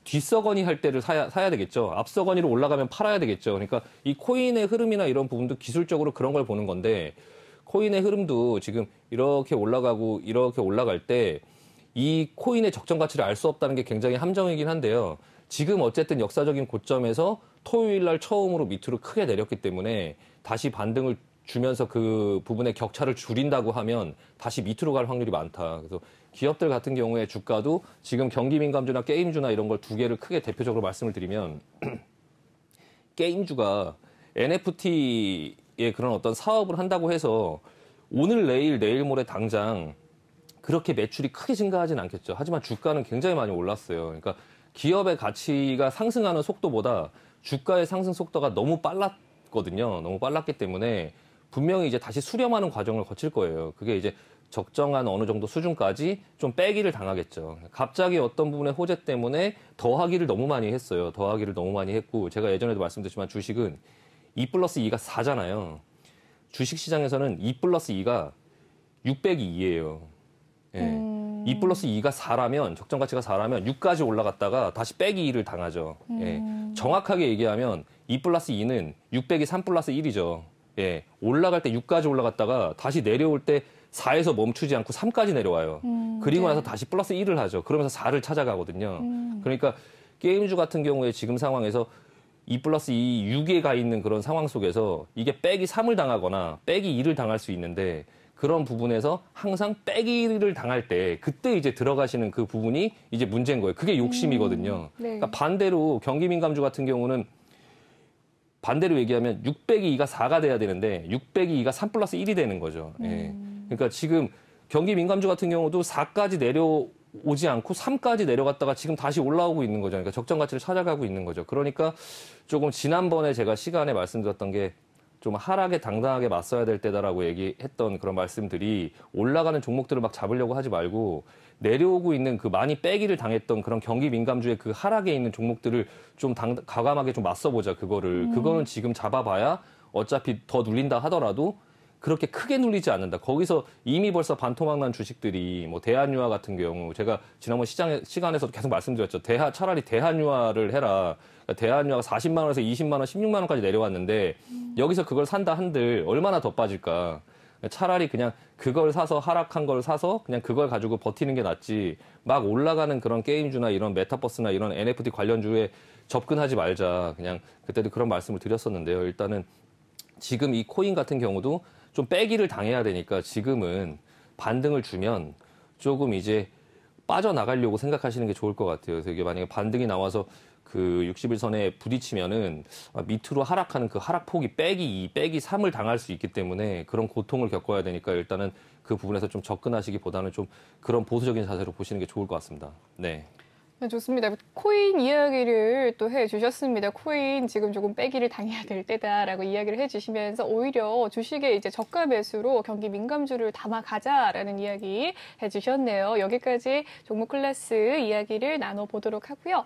뒤서거니 할 때를 사야 되겠죠. 앞서거니로 올라가면 팔아야 되겠죠. 그러니까 이 코인의 흐름이나 이런 부분도 기술적으로 그런 걸 보는 건데 코인의 흐름도 지금 이렇게 올라가고 이렇게 올라갈 때 이 코인의 적정 가치를 알 수 없다는 게 굉장히 함정이긴 한데요. 지금 어쨌든 역사적인 고점에서 토요일 날 처음으로 밑으로 크게 내렸기 때문에 다시 반등을 주면서 그 부분의 격차를 줄인다고 하면 다시 밑으로 갈 확률이 많다. 그래서 기업들 같은 경우에 주가도 지금 경기민감주나 게임주나 이런 걸 두 개를 크게 대표적으로 말씀을 드리면 게임주가 NFT의 그런 어떤 사업을 한다고 해서 오늘 내일 모레 당장 그렇게 매출이 크게 증가하진 않겠죠. 하지만 주가는 굉장히 많이 올랐어요. 그러니까 기업의 가치가 상승하는 속도보다 주가의 상승 속도가 너무 빨랐거든요. 너무 빨랐기 때문에 분명히 이제 다시 수렴하는 과정을 거칠 거예요. 그게 이제 적정한 어느 정도 수준까지 좀 빼기를 당하겠죠. 갑자기 어떤 부분의 호재 때문에 더하기를 너무 많이 했어요. 더하기를 너무 많이 했고, 제가 예전에도 말씀드렸지만 주식은 2+2가 4잖아요. 주식시장에서는 2+2가 600이 2예요. 예. 2+2가 4라면, 적정 가치가 4라면 6까지 올라갔다가 다시 빼기 2를 당하죠. 예. 정확하게 얘기하면 2+2는 600이 3+1이죠. 예. 올라갈 때 6까지 올라갔다가 다시 내려올 때 4에서 멈추지 않고 3까지 내려와요. 그리고 나서 다시 플러스 1을 하죠. 그러면서 4를 찾아가거든요. 그러니까 게임주 같은 경우에 지금 상황에서 2+2, 6에 가 있는 그런 상황 속에서 이게 빼기 3을 당하거나 빼기 2를 당할 수 있는데, 그런 부분에서 항상 빼기를 당할 때 그때 이제 들어가시는 그 부분이 이제 문제인 거예요. 그게 욕심이거든요. 네. 그러니까 반대로 경기민감주 같은 경우는 반대로 얘기하면 600이 2가 4가 돼야 되는데 600이 2가 3+1이 되는 거죠. 예. 그러니까 지금 경기민감주 같은 경우도 4까지 내려오지 않고 3까지 내려갔다가 지금 다시 올라오고 있는 거죠. 그러니까 적정 가치를 찾아가고 있는 거죠. 그러니까 조금 지난번에 제가 시간에 말씀드렸던 게 좀 하락에 당당하게 맞서야 될 때다라고 얘기했던 그런 말씀들이, 올라가는 종목들을 막 잡으려고 하지 말고 내려오고 있는 그 많이 빼기를 당했던 그런 경기 민감주의 그 하락에 있는 종목들을 좀 과감하게 좀 맞서보자. 그거는 지금 잡아봐야 어차피 더 눌린다 하더라도 그렇게 크게 눌리지 않는다. 거기서 이미 벌써 반토막 난 주식들이 뭐 대한유화 같은 경우, 제가 지난번 시간에서도 계속 말씀드렸죠. 차라리 대한유화를 해라. 그러니까 대한유화가 40만 원에서 20만 원, 16만 원까지 내려왔는데 여기서 그걸 산다 한들 얼마나 더 빠질까. 차라리 그냥 그걸 사서, 하락한 걸 사서 그냥 그걸 가지고 버티는 게 낫지, 막 올라가는 그런 게임주나 이런 메타버스나 이런 NFT 관련주에 접근하지 말자. 그냥 그때도 그런 말씀을 드렸었는데요. 일단은 지금 이 코인 같은 경우도 좀 빼기를 당해야 되니까 지금은 반등을 주면 조금 이제 빠져나가려고 생각하시는 게 좋을 것 같아요. 그래서 이게 만약에 반등이 나와서 그 60일선에 부딪히면은 밑으로 하락하는 그 하락폭이 빼기 2, 빼기 3을 당할 수 있기 때문에 그런 고통을 겪어야 되니까 일단은 그 부분에서 좀 접근하시기보다는 좀 그런 보수적인 자세로 보시는 게 좋을 것 같습니다. 네. 네, 좋습니다. 코인 이야기를 또 해주셨습니다. 코인 지금 조금 빼기를 당해야 될 때다라고 이야기를 해주시면서 오히려 주식의 이제 저가 매수로 경기 민감주를 담아가자라는 이야기 해주셨네요. 여기까지 종목 클래스 이야기를 나눠보도록 하고요.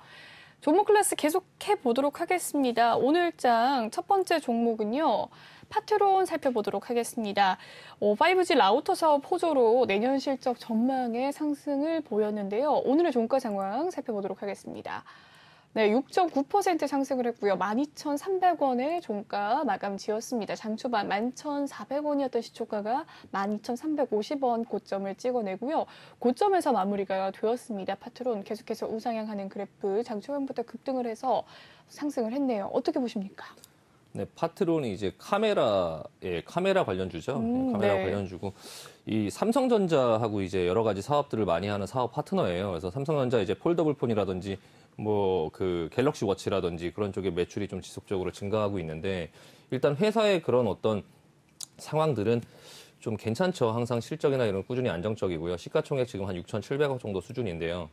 종목 클래스 계속해 보도록 하겠습니다. 오늘장 첫 번째 종목은요, 파트론 살펴보도록 하겠습니다. 5G 라우터 사업 호조로 내년 실적 전망의 상승을 보였는데요. 오늘의 종가 상황 살펴보도록 하겠습니다. 네, 6.9% 상승을 했고요. 12,300원의 종가 마감 지었습니다. 장 초반 11,400원이었던 시초가가 12,350원 고점을 찍어내고요. 고점에서 마무리가 되었습니다. 파트론 계속해서 우상향하는 그래프, 장 초반부터 급등을 해서 상승을 했네요. 어떻게 보십니까? 네, 파트론이 이제 카메라 관련주죠. 카메라 네. 관련주고, 이 삼성전자하고 이제 여러 가지 사업들을 많이 하는 사업 파트너예요. 그래서 삼성전자 이제 폴더블 폰이라든지 뭐 그 갤럭시 워치라든지 그런 쪽에 매출이 좀 지속적으로 증가하고 있는데, 일단 회사의 그런 어떤 상황들은 좀 괜찮죠. 항상 실적이나 이런 꾸준히 안정적이고요. 시가총액 지금 한 6,700억 정도 수준인데요.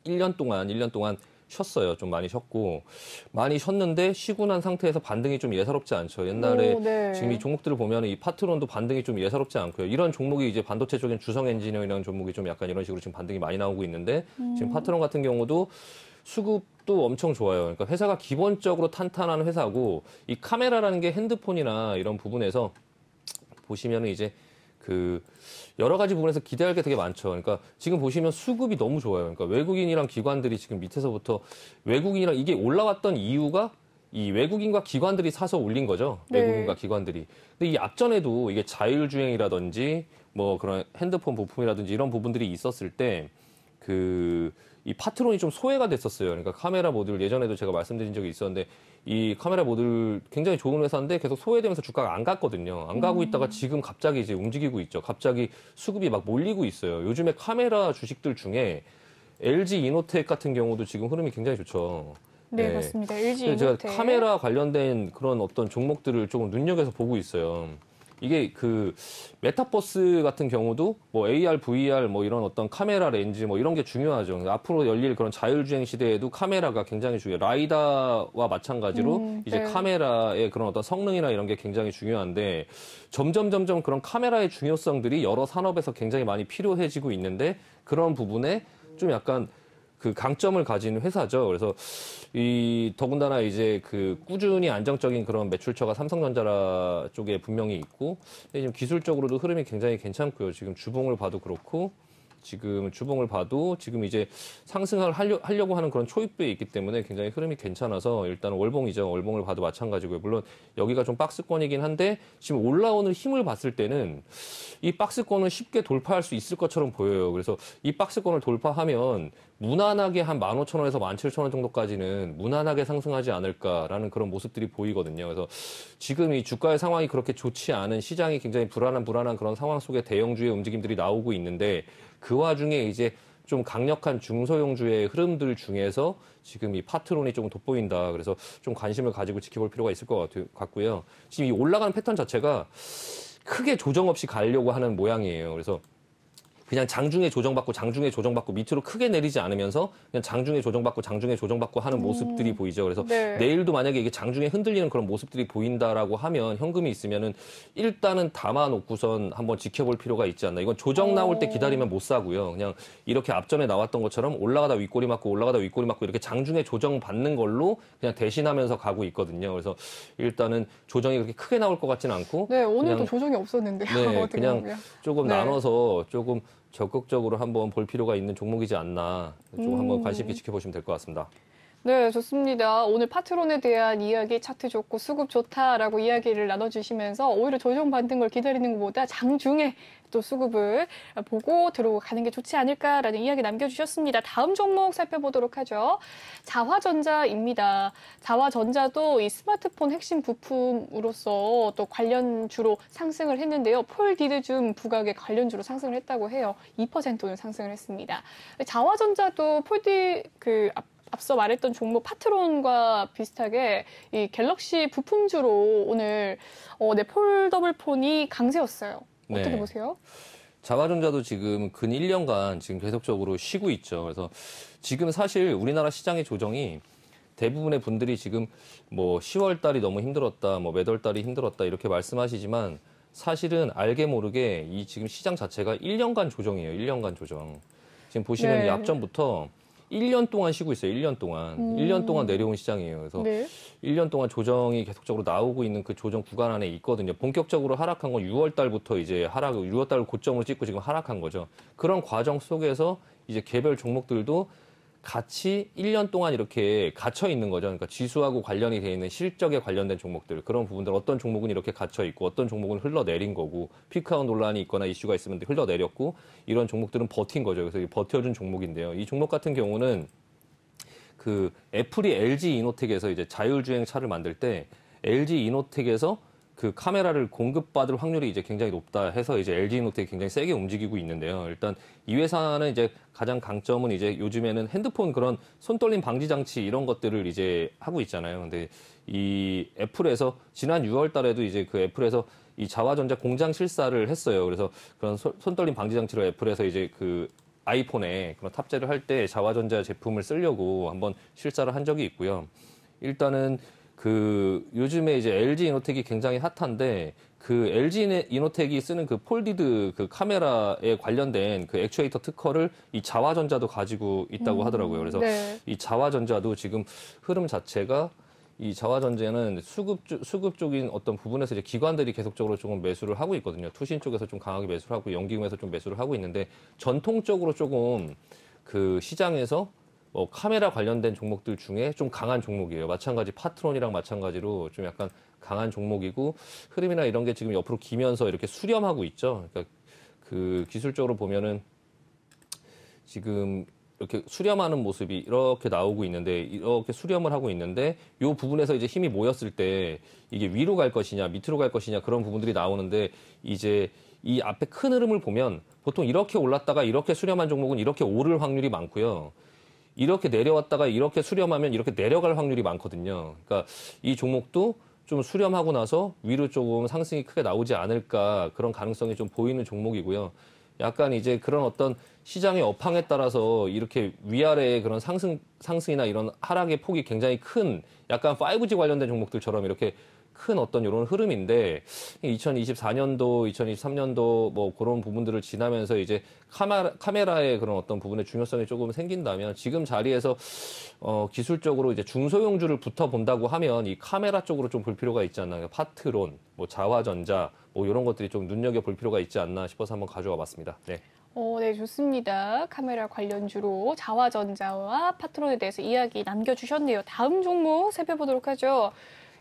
1년 동안 쉬었어요. 좀 많이 쉬었고, 많이 쉬었는데 쉬고 난 상태에서 반등이 좀 예사롭지 않죠. 옛날에 네. 지금 이 종목들을 보면 이 파트론도 반등이 좀 예사롭지 않고요. 이런 종목이 이제 반도체 쪽인 주성 엔지니어링이라는 종목이 좀 약간 이런 식으로 지금 반등이 많이 나오고 있는데, 지금 파트론 같은 경우도 수급도 엄청 좋아요. 그러니까 회사가 기본적으로 탄탄한 회사고, 이 카메라라는 게 핸드폰이나 이런 부분에서 보시면은 이제 그 여러 가지 부분에서 기대할 게 되게 많죠. 그러니까 지금 보시면 수급이 너무 좋아요. 그러니까 외국인이랑 기관들이 지금 밑에서부터 외국인이랑 이게 올라왔던 이유가 이 외국인과 기관들이 사서 올린 거죠. 네. 외국인과 기관들이. 근데 이 앞전에도 이게 자율주행이라든지 뭐 그런 핸드폰 부품이라든지 이런 부분들이 있었을 때 이 파트론이 좀 소외가 됐었어요. 그러니까 카메라 모듈 예전에도 제가 말씀드린 적이 있었는데 이 카메라 모듈 굉장히 좋은 회사인데 계속 소외되면서 주가가 안 갔거든요. 안 가고 있다가 지금 갑자기 이제 움직이고 있죠. 갑자기 수급이 막 몰리고 있어요. 요즘에 카메라 주식들 중에 LG 이노텍 같은 경우도 지금 흐름이 굉장히 좋죠. 네, 맞습니다. LG 이노텍. 제가 카메라 관련된 그런 어떤 종목들을 조금 눈여겨서 보고 있어요. 이게 메타버스 같은 경우도 뭐 AR, VR 뭐 이런 어떤 카메라 렌즈 뭐 이런 게 중요하죠. 앞으로 열릴 그런 자율주행 시대에도 카메라가 굉장히 중요해요. 라이다와 마찬가지로 이제 네. 카메라의 그런 어떤 성능이나 이런 게 굉장히 중요한데 점점 그런 카메라의 중요성들이 여러 산업에서 굉장히 많이 필요해지고 있는데 그런 부분에 좀 약간 강점을 가진 회사죠. 그래서 더군다나 이제 꾸준히 안정적인 그런 매출처가 삼성전자 쪽에 분명히 있고, 근데 지금 기술적으로도 흐름이 굉장히 괜찮고요. 지금 주봉을 봐도 그렇고, 지금 이제 상승을 하려고 하는 그런 초입부에 있기 때문에 굉장히 흐름이 괜찮아서 일단 월봉이죠. 월봉을 봐도 마찬가지고요. 물론 여기가 좀 박스권이긴 한데 지금 올라오는 힘을 봤을 때는 이 박스권을 쉽게 돌파할 수 있을 것처럼 보여요. 그래서 이 박스권을 돌파하면 무난하게 한 15,000원에서 17,000원 정도까지는 무난하게 상승하지 않을까라는 그런 모습들이 보이거든요. 그래서 지금 이 주가의 상황이 그렇게 좋지 않은 시장이 굉장히 불안한 그런 상황 속에 대형주의 움직임들이 나오고 있는데 그 와중에 이제 좀 강력한 중소형주의 흐름들 중에서 지금 이 파트론이 좀 돋보인다. 그래서 좀 관심을 가지고 지켜볼 필요가 있을 것 같고요. 지금 이 올라가는 패턴 자체가 크게 조정 없이 가려고 하는 모양이에요. 그래서 그냥 장중에 조정받고 밑으로 크게 내리지 않으면서 그냥 장중에 조정받고 하는 모습들이 보이죠. 그래서 네. 내일도 만약에 이게 장중에 흔들리는 그런 모습들이 보인다라고 하면 현금이 있으면은 일단은 담아놓고선 한번 지켜볼 필요가 있지 않나. 이건 조정 나올 때 기다리면 못 사고요. 그냥 이렇게 앞전에 나왔던 것처럼 올라가다 윗꼬리 맞고 이렇게 장중에 조정받는 걸로 그냥 대신하면서 가고 있거든요. 그래서 일단은 조정이 그렇게 크게 나올 것 같지는 않고. 네, 오늘도 조정이 없었는데요. 네, 그냥 조금 네. 나눠서 조금 적극적으로 한번 볼 필요가 있는 종목이지 않나. 좀 한번 관심 있게 지켜보시면 될 것 같습니다. 네, 좋습니다. 오늘 파트론에 대한 이야기, 차트 좋고 수급 좋다라고 이야기를 나눠주시면서 오히려 조정받는 걸 기다리는 것보다 장중에 또 수급을 보고 들어가는 게 좋지 않을까라는 이야기 남겨주셨습니다. 다음 종목 살펴보도록 하죠. 자화전자입니다. 자화전자도 이 스마트폰 핵심 부품으로서 또 관련주로 상승을 했는데요. 폴디드줌 부각의 관련주로 상승을 했다고 해요. 2%는 상승을 했습니다. 자화전자도 앞서 말했던 종목 파트론과 비슷하게 이 갤럭시 부품주로 오늘 폴더블 폰이 강세였어요. 어떻게 네. 보세요? 자화전자도 지금 근 1년간 지금 계속적으로 쉬고 있죠. 그래서 지금 사실 우리나라 시장의 조정이 대부분의 분들이 지금 뭐 10월 달이 너무 힘들었다, 뭐 몇 월 달이 힘들었다 이렇게 말씀하시지만 사실은 알게 모르게 이 지금 시장 자체가 1년간 조정이에요. 1년간 조정. 지금 보시면 네. 이 앞전부터 1년 동안 쉬고 있어요. 1년 동안. 1년 동안 내려온 시장이에요. 그래서 네. 1년 동안 조정이 계속적으로 나오고 있는 그 조정 구간 안에 있거든요. 본격적으로 하락한 건 6월 달부터 이제 6월 달 고점으로 찍고 지금 하락한 거죠. 그런 과정 속에서 이제 개별 종목들도 같이 1년 동안 이렇게 갇혀 있는 거죠. 그러니까 지수하고 관련이 돼 있는 실적에 관련된 종목들, 그런 부분들, 어떤 종목은 이렇게 갇혀 있고 어떤 종목은 흘러내린 거고, 피크아웃 논란이 있거나 이슈가 있으면 흘러내렸고, 이런 종목들은 버틴 거죠. 그래서 버텨준 종목인데요. 이 종목 같은 경우는 애플이 LG 이노텍에서 이제 자율주행 차를 만들 때 LG 이노텍에서 카메라를 공급받을 확률이 이제 굉장히 높다 해서 이제 LG 이노텍이 굉장히 세게 움직이고 있는데요. 일단 이 회사는 이제 가장 강점은 이제 요즘에는 핸드폰 그런 손떨림 방지 장치 이런 것들을 이제 하고 있잖아요. 근데 이 애플에서 지난 6월 달에도 이제 애플에서 이 자화전자 공장 실사를 했어요. 그래서 그런 손떨림 방지 장치로 애플에서 이제 아이폰에 그런 탑재를 할 때 자화전자 제품을 쓰려고 한번 실사를 한 적이 있고요. 일단은 요즘에 이제 LG 이노텍이 굉장히 핫한데 LG 이노텍이 쓰는 폴디드 카메라에 관련된 액추에이터 특허를 이 자화전자도 가지고 있다고 하더라고요. 그래서 네. 이 자화전자도 지금 흐름 자체가 이 자화전자는 수급 쪽인 어떤 부분에서 이제 기관들이 계속적으로 조금 매수를 하고 있거든요. 투신 쪽에서 좀 강하게 매수를 하고 연기금에서 좀 매수를 하고 있는데 전통적으로 조금 시장에서 카메라 관련된 종목들 중에 좀 강한 종목이에요. 마찬가지 파트론이랑 마찬가지로 좀 약간 강한 종목이고 흐름이나 이런 게 지금 옆으로 기면서 이렇게 수렴하고 있죠. 그러니까 그 기술적으로 보면은 지금 이렇게 수렴하는 모습이 이렇게 나오고 있는데 이렇게 수렴을 하고 있는데 이 부분에서 이제 힘이 모였을 때 이게 위로 갈 것이냐 밑으로 갈 것이냐 그런 부분들이 나오는데 이제 이 앞에 큰 흐름을 보면 보통 이렇게 올랐다가 이렇게 수렴한 종목은 이렇게 오를 확률이 많고요. 이렇게 내려왔다가 이렇게 수렴하면 이렇게 내려갈 확률이 많거든요. 그러니까 이 종목도 좀 수렴하고 나서 위로 조금 상승이 크게 나오지 않을까 그런 가능성이 좀 보이는 종목이고요. 약간 이제 그런 어떤 시장의 업황에 따라서 이렇게 위아래의 그런 상승이나 이런 하락의 폭이 굉장히 큰 약간 5G 관련된 종목들처럼 이렇게 큰 어떤 이런 흐름인데 2024년도, 2023년도 뭐 그런 부분들을 지나면서 이제 카메라의 그런 어떤 부분의 중요성이 조금 생긴다면 지금 자리에서 기술적으로 이제 중소형주를 붙어 본다고 하면 이 카메라 쪽으로 좀 볼 필요가 있지 않나. 파트론, 뭐 자화전자 뭐 이런 것들이 좀 눈여겨 볼 필요가 있지 않나 싶어서 한번 가져와 봤습니다. 네. 네, 좋습니다. 카메라 관련주로 자화전자와 파트론에 대해서 이야기 남겨주셨네요. 다음 종목 살펴보도록 하죠.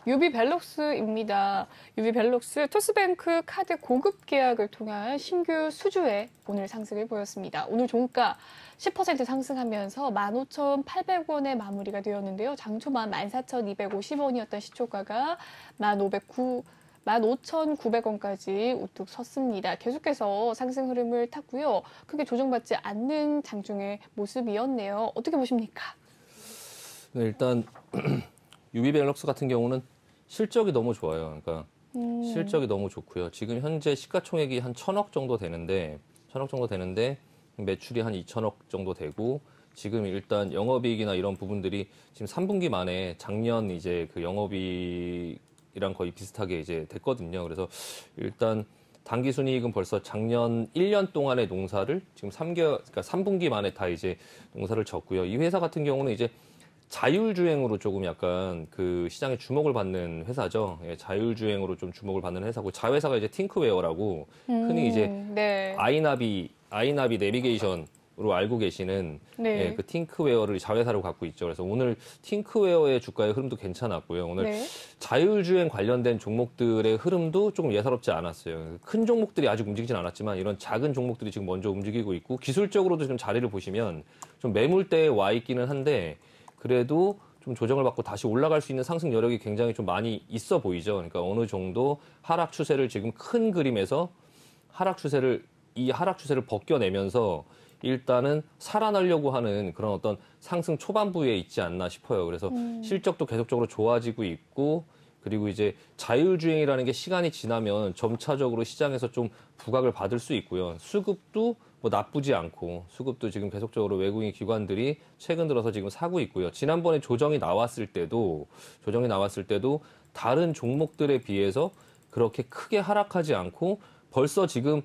유비벨록스입니다. 유비벨록스 토스뱅크 카드 고급 계약을 통한 신규 수주에 오늘 상승을 보였습니다. 오늘 종가 10% 상승하면서 15,800원에 마무리가 되었는데요. 장초만 14,250원이었던 시초가가 15,900원까지 우뚝 섰습니다. 계속해서 상승 흐름을 탔고요. 크게 조정받지 않는 장중의 모습이었네요. 어떻게 보십니까? 네, 일단 유비벨록스 같은 경우는 실적이 너무 좋아요. 그러니까 실적이 너무 좋고요. 지금 현재 시가총액이 한 1,000억 정도 되는데 매출이 한 2,000억 정도 되고 지금 일단 영업이익이나 이런 부분들이 지금 3분기 만에 작년 이제 그 영업이익이랑 거의 비슷하게 이제 됐거든요. 그래서 일단 당기 순이익은 벌써 작년 1년 동안의 농사를 지금 3분기 만에 다 이제 농사를 졌고요. 이 회사 같은 경우는 이제 자율주행으로 조금 약간 그 시장에 주목을 받는 회사죠. 예, 자율주행으로 좀 주목을 받는 회사고 자회사가 이제 팅크웨어라고 흔히 이제 네. 아이나비 내비게이션으로 알고 계시는 네. 예, 그 팅크웨어를 자회사로 갖고 있죠. 그래서 오늘 팅크웨어의 주가의 흐름도 괜찮았고요. 오늘 네. 자율주행 관련된 종목들의 흐름도 조금 예사롭지 않았어요. 큰 종목들이 아직 움직이진 않았지만 이런 작은 종목들이 지금 먼저 움직이고 있고 기술적으로도 지금 자리를 보시면 좀 매물대에 와 있기는 한데 그래도 좀 조정을 받고 다시 올라갈 수 있는 상승 여력이 굉장히 좀 많이 있어 보이죠. 그러니까 어느 정도 하락 추세를 지금 큰 그림에서 하락 추세를 벗겨내면서 일단은 살아나려고 하는 그런 어떤 상승 초반부에 있지 않나 싶어요. 그래서 실적도 계속적으로 좋아지고 있고 그리고 이제 자율주행이라는 게 시간이 지나면 점차적으로 시장에서 좀 부각을 받을 수 있고요. 수급도 뭐 나쁘지 않고 수급도 지금 계속적으로 외국인 기관들이 최근 들어서 지금 사고 있고요. 지난번에 조정이 나왔을 때도 다른 종목들에 비해서 그렇게 크게 하락하지 않고 벌써 지금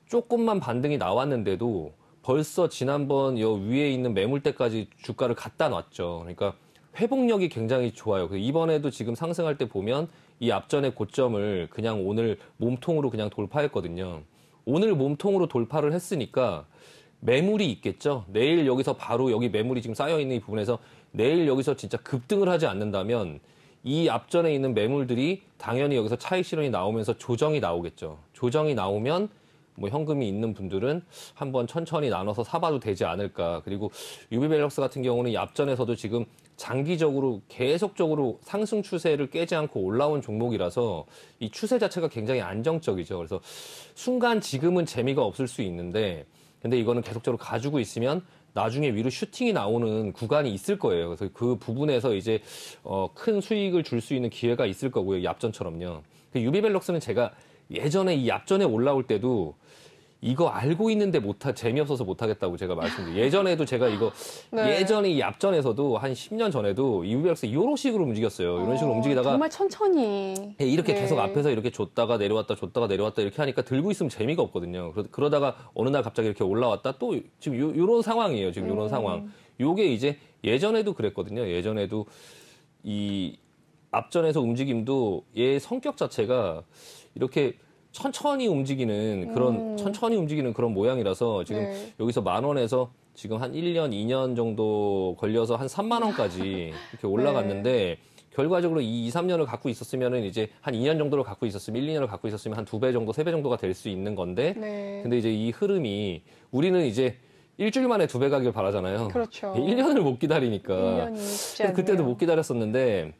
조금만 반등이 나왔는데도 벌써 지난번 여 위에 있는 매물대까지 주가를 갖다 놨죠. 그러니까 회복력이 굉장히 좋아요. 이번에도 지금 상승할 때 보면 이 앞전의 고점을 그냥 오늘 몸통으로 그냥 돌파했거든요. 오늘 몸통으로 돌파를 했으니까 매물이 있겠죠. 내일 여기서 바로 여기 매물이 지금 쌓여있는 이 부분에서 내일 여기서 진짜 급등을 하지 않는다면 이 앞전에 있는 매물들이 당연히 여기서 차익 실현이 나오면서 조정이 나오겠죠. 조정이 나오면 뭐 현금이 있는 분들은 한번 천천히 나눠서 사봐도 되지 않을까. 그리고 유비벨록스 같은 경우는 이 앞전에서도 지금 장기적으로 계속적으로 상승 추세를 깨지 않고 올라온 종목이라서 이 추세 자체가 굉장히 안정적이죠. 그래서 순간 지금은 재미가 없을 수 있는데 근데 이거는 계속적으로 가지고 있으면 나중에 위로 슈팅이 나오는 구간이 있을 거예요. 그래서 그 부분에서 이제 큰 수익을 줄 수 있는 기회가 있을 거고요. 이 앞전처럼요. 유비벨록스는 제가 예전에 이 앞전에 올라올 때도 이거 알고 있는데 재미없어서 못하겠다고 제가 말씀드려요. 예전에도 제가 이거 네. 예전에 이 앞전에서도 한 10년 전에도 유비벨록스 이런 식으로 움직였어요. 이런 식으로 움직이다가 정말 천천히 이렇게 네. 계속 앞에서 이렇게 줬다가 내려왔다 이렇게 하니까 들고 있으면 재미가 없거든요. 그러다가 어느 날 갑자기 이렇게 올라왔다 또 지금 요런 상황이에요. 지금 요런 상황. 요게 이제 예전에도 그랬거든요. 예전에도 이 앞전에서 움직임도 얘 성격 자체가 이렇게 천천히 움직이는 그런 모양이라서 지금 네. 여기서 10,000원에서 지금 한 1년, 2년 정도 걸려서 한 3만 원까지 이렇게 올라갔는데 네. 결과적으로 이 2, 3년을 갖고 있었으면은 이제 한 2년 정도를 갖고 있었으면 1, 2년을 갖고 있었으면 한 2배 정도, 3배 정도가 될 수 있는 건데 네. 근데 이제 이 흐름이 우리는 이제 일주일 만에 2배 가길 바라잖아요. 그렇죠. 1년을 못 기다리니까. 1년이 쉽지 않네요. 그때도 못 기다렸었는데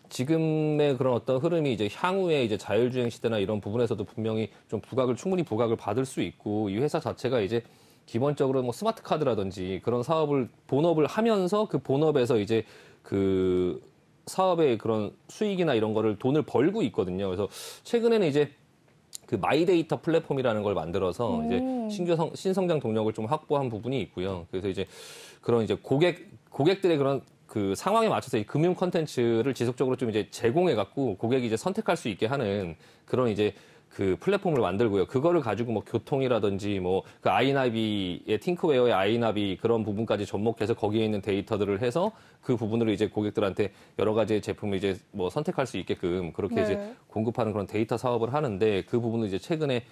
지금의 그런 어떤 흐름이 이제 향후에 이제 자율주행 시대나 이런 부분에서도 분명히 좀 충분히 부각을 받을 수 있고 이 회사 자체가 이제 기본적으로 뭐 스마트 카드라든지 그런 본업을 하면서 그 본업에서 이제 그 사업의 그런 수익이나 이런 거를 돈을 벌고 있거든요. 그래서 최근에는 이제 그 마이데이터 플랫폼이라는 걸 만들어서 이제 신성장 동력을 좀 확보한 부분이 있고요. 그래서 이제 그런 이제 고객들의 그런 그 상황에 맞춰서 이 금융 콘텐츠를 지속적으로 좀 이제 제공해갖고 고객이 이제 선택할 수 있게 하는 그런 이제 그 플랫폼을 만들고요. 그거를 가지고 뭐 교통이라든지 뭐 그 아이나비의 팅크웨어의 아이나비 그런 부분까지 접목해서 거기에 있는 데이터들을 해서 그 부분을 이제 고객들한테 여러 가지의 제품을 이제 뭐 선택할 수 있게끔 그렇게 네. 이제 공급하는 그런 데이터 사업을 하는데 그 부분을 이제 최근에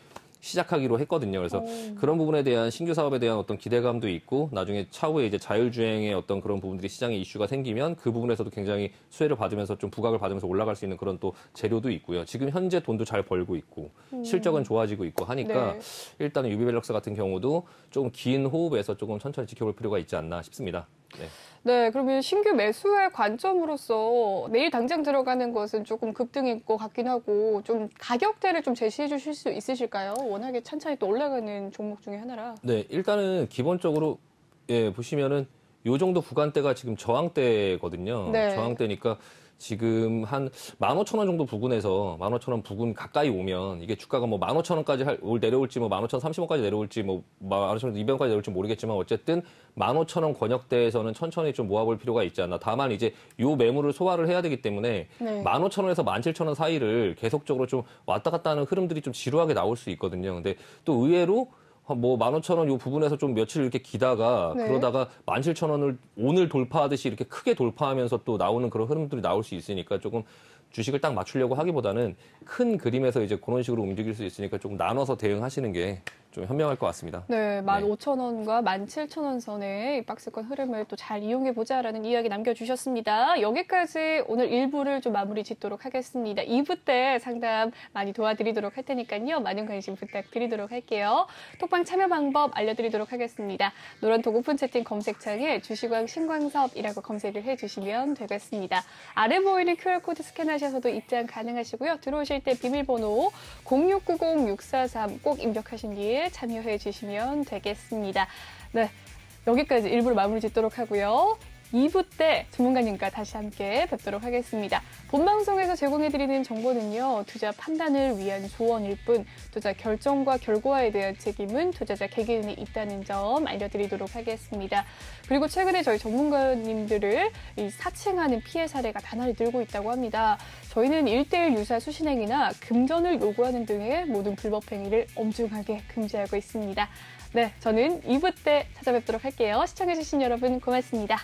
시작하기로 했거든요. 그래서 그런 부분에 대한 신규 사업에 대한 어떤 기대감도 있고 나중에 차후에 이제 자율주행의 어떤 그런 부분들이 시장에 이슈가 생기면 그 부분에서도 굉장히 수혜를 받으면서 좀 부각을 받으면서 올라갈 수 있는 그런 또 재료도 있고요. 지금 현재 돈도 잘 벌고 있고 실적은 좋아지고 있고 하니까 네. 일단은 유비밸럭스 같은 경우도 조금 긴 호흡에서 조금 천천히 지켜볼 필요가 있지 않나 싶습니다. 네. 네, 그러면 신규 매수의 관점으로서 내일 당장 들어가는 것은 조금 급등일 것 같긴 하고 좀 가격대를 좀 제시해 주실 수 있으실까요? 워낙에 찬찬히 또 올라가는 종목 중에 하나라. 네, 일단은 기본적으로 예, 보시면은 요 정도 구간대가 지금 저항대거든요. 네. 저항대니까 지금 한 15,000원 정도 부근에서 15,000원 부근 가까이 오면 이게 주가가 뭐 15,000원까지 내려올지 뭐 15,030원까지 내려올지 뭐 15,200원까지 내려올지 모르겠지만 어쨌든 15,000원 권역대에서는 천천히 좀 모아볼 필요가 있지 않나. 다만 이제 요 매물을 소화를 해야 되기 때문에 네. 15,000원에서 17,000원 사이를 계속적으로 좀 왔다 갔다 하는 흐름들이 좀 지루하게 나올 수 있거든요. 근데 또 의외로 뭐 15,000원 요 부분에서 좀 며칠 이렇게 기다가 네. 그러다가 17,000원을 오늘 돌파하듯이 이렇게 크게 돌파하면서 또 나오는 그런 흐름들이 나올 수 있으니까 조금 주식을 딱 맞추려고 하기보다는 큰 그림에서 이제 그런 식으로 움직일 수 있으니까 조금 나눠서 대응하시는 게 좀 현명할 것 같습니다. 네, 15,000원과 17,000원 선의 박스권 흐름을 또 잘 이용해 보자라는 이야기 남겨주셨습니다. 여기까지 오늘 1부를 좀 마무리 짓도록 하겠습니다. 2부 때 상담 많이 도와드리도록 할 테니까요. 많은 관심 부탁드리도록 할게요. 톡방 참여 방법 알려드리도록 하겠습니다. 노란톡 오픈 채팅 검색창에 주식왕 신광섭이라고 검색을 해주시면 되겠습니다. 아래 보이는 QR코드 스캔하셔서도 입장 가능하시고요. 들어오실 때 비밀번호 0690-643 꼭 입력하신 뒤에 참여해 주시면 되겠습니다. 네, 여기까지 1부를 마무리 짓도록 하고요. 2부 때 전문가님과 다시 함께 뵙도록 하겠습니다. 본방송에서 제공해드리는 정보는요. 투자 판단을 위한 조언일 뿐 투자 결정과 결과에 대한 책임은 투자자 개개인이 있다는 점 알려드리도록 하겠습니다. 그리고 최근에 저희 전문가님들을 사칭하는 피해 사례가 나날이 늘고 있다고 합니다. 저희는 1:1 유사 수신행위나 금전을 요구하는 등의 모든 불법 행위를 엄중하게 금지하고 있습니다. 네, 저는 2부 때 찾아뵙도록 할게요. 시청해주신 여러분 고맙습니다.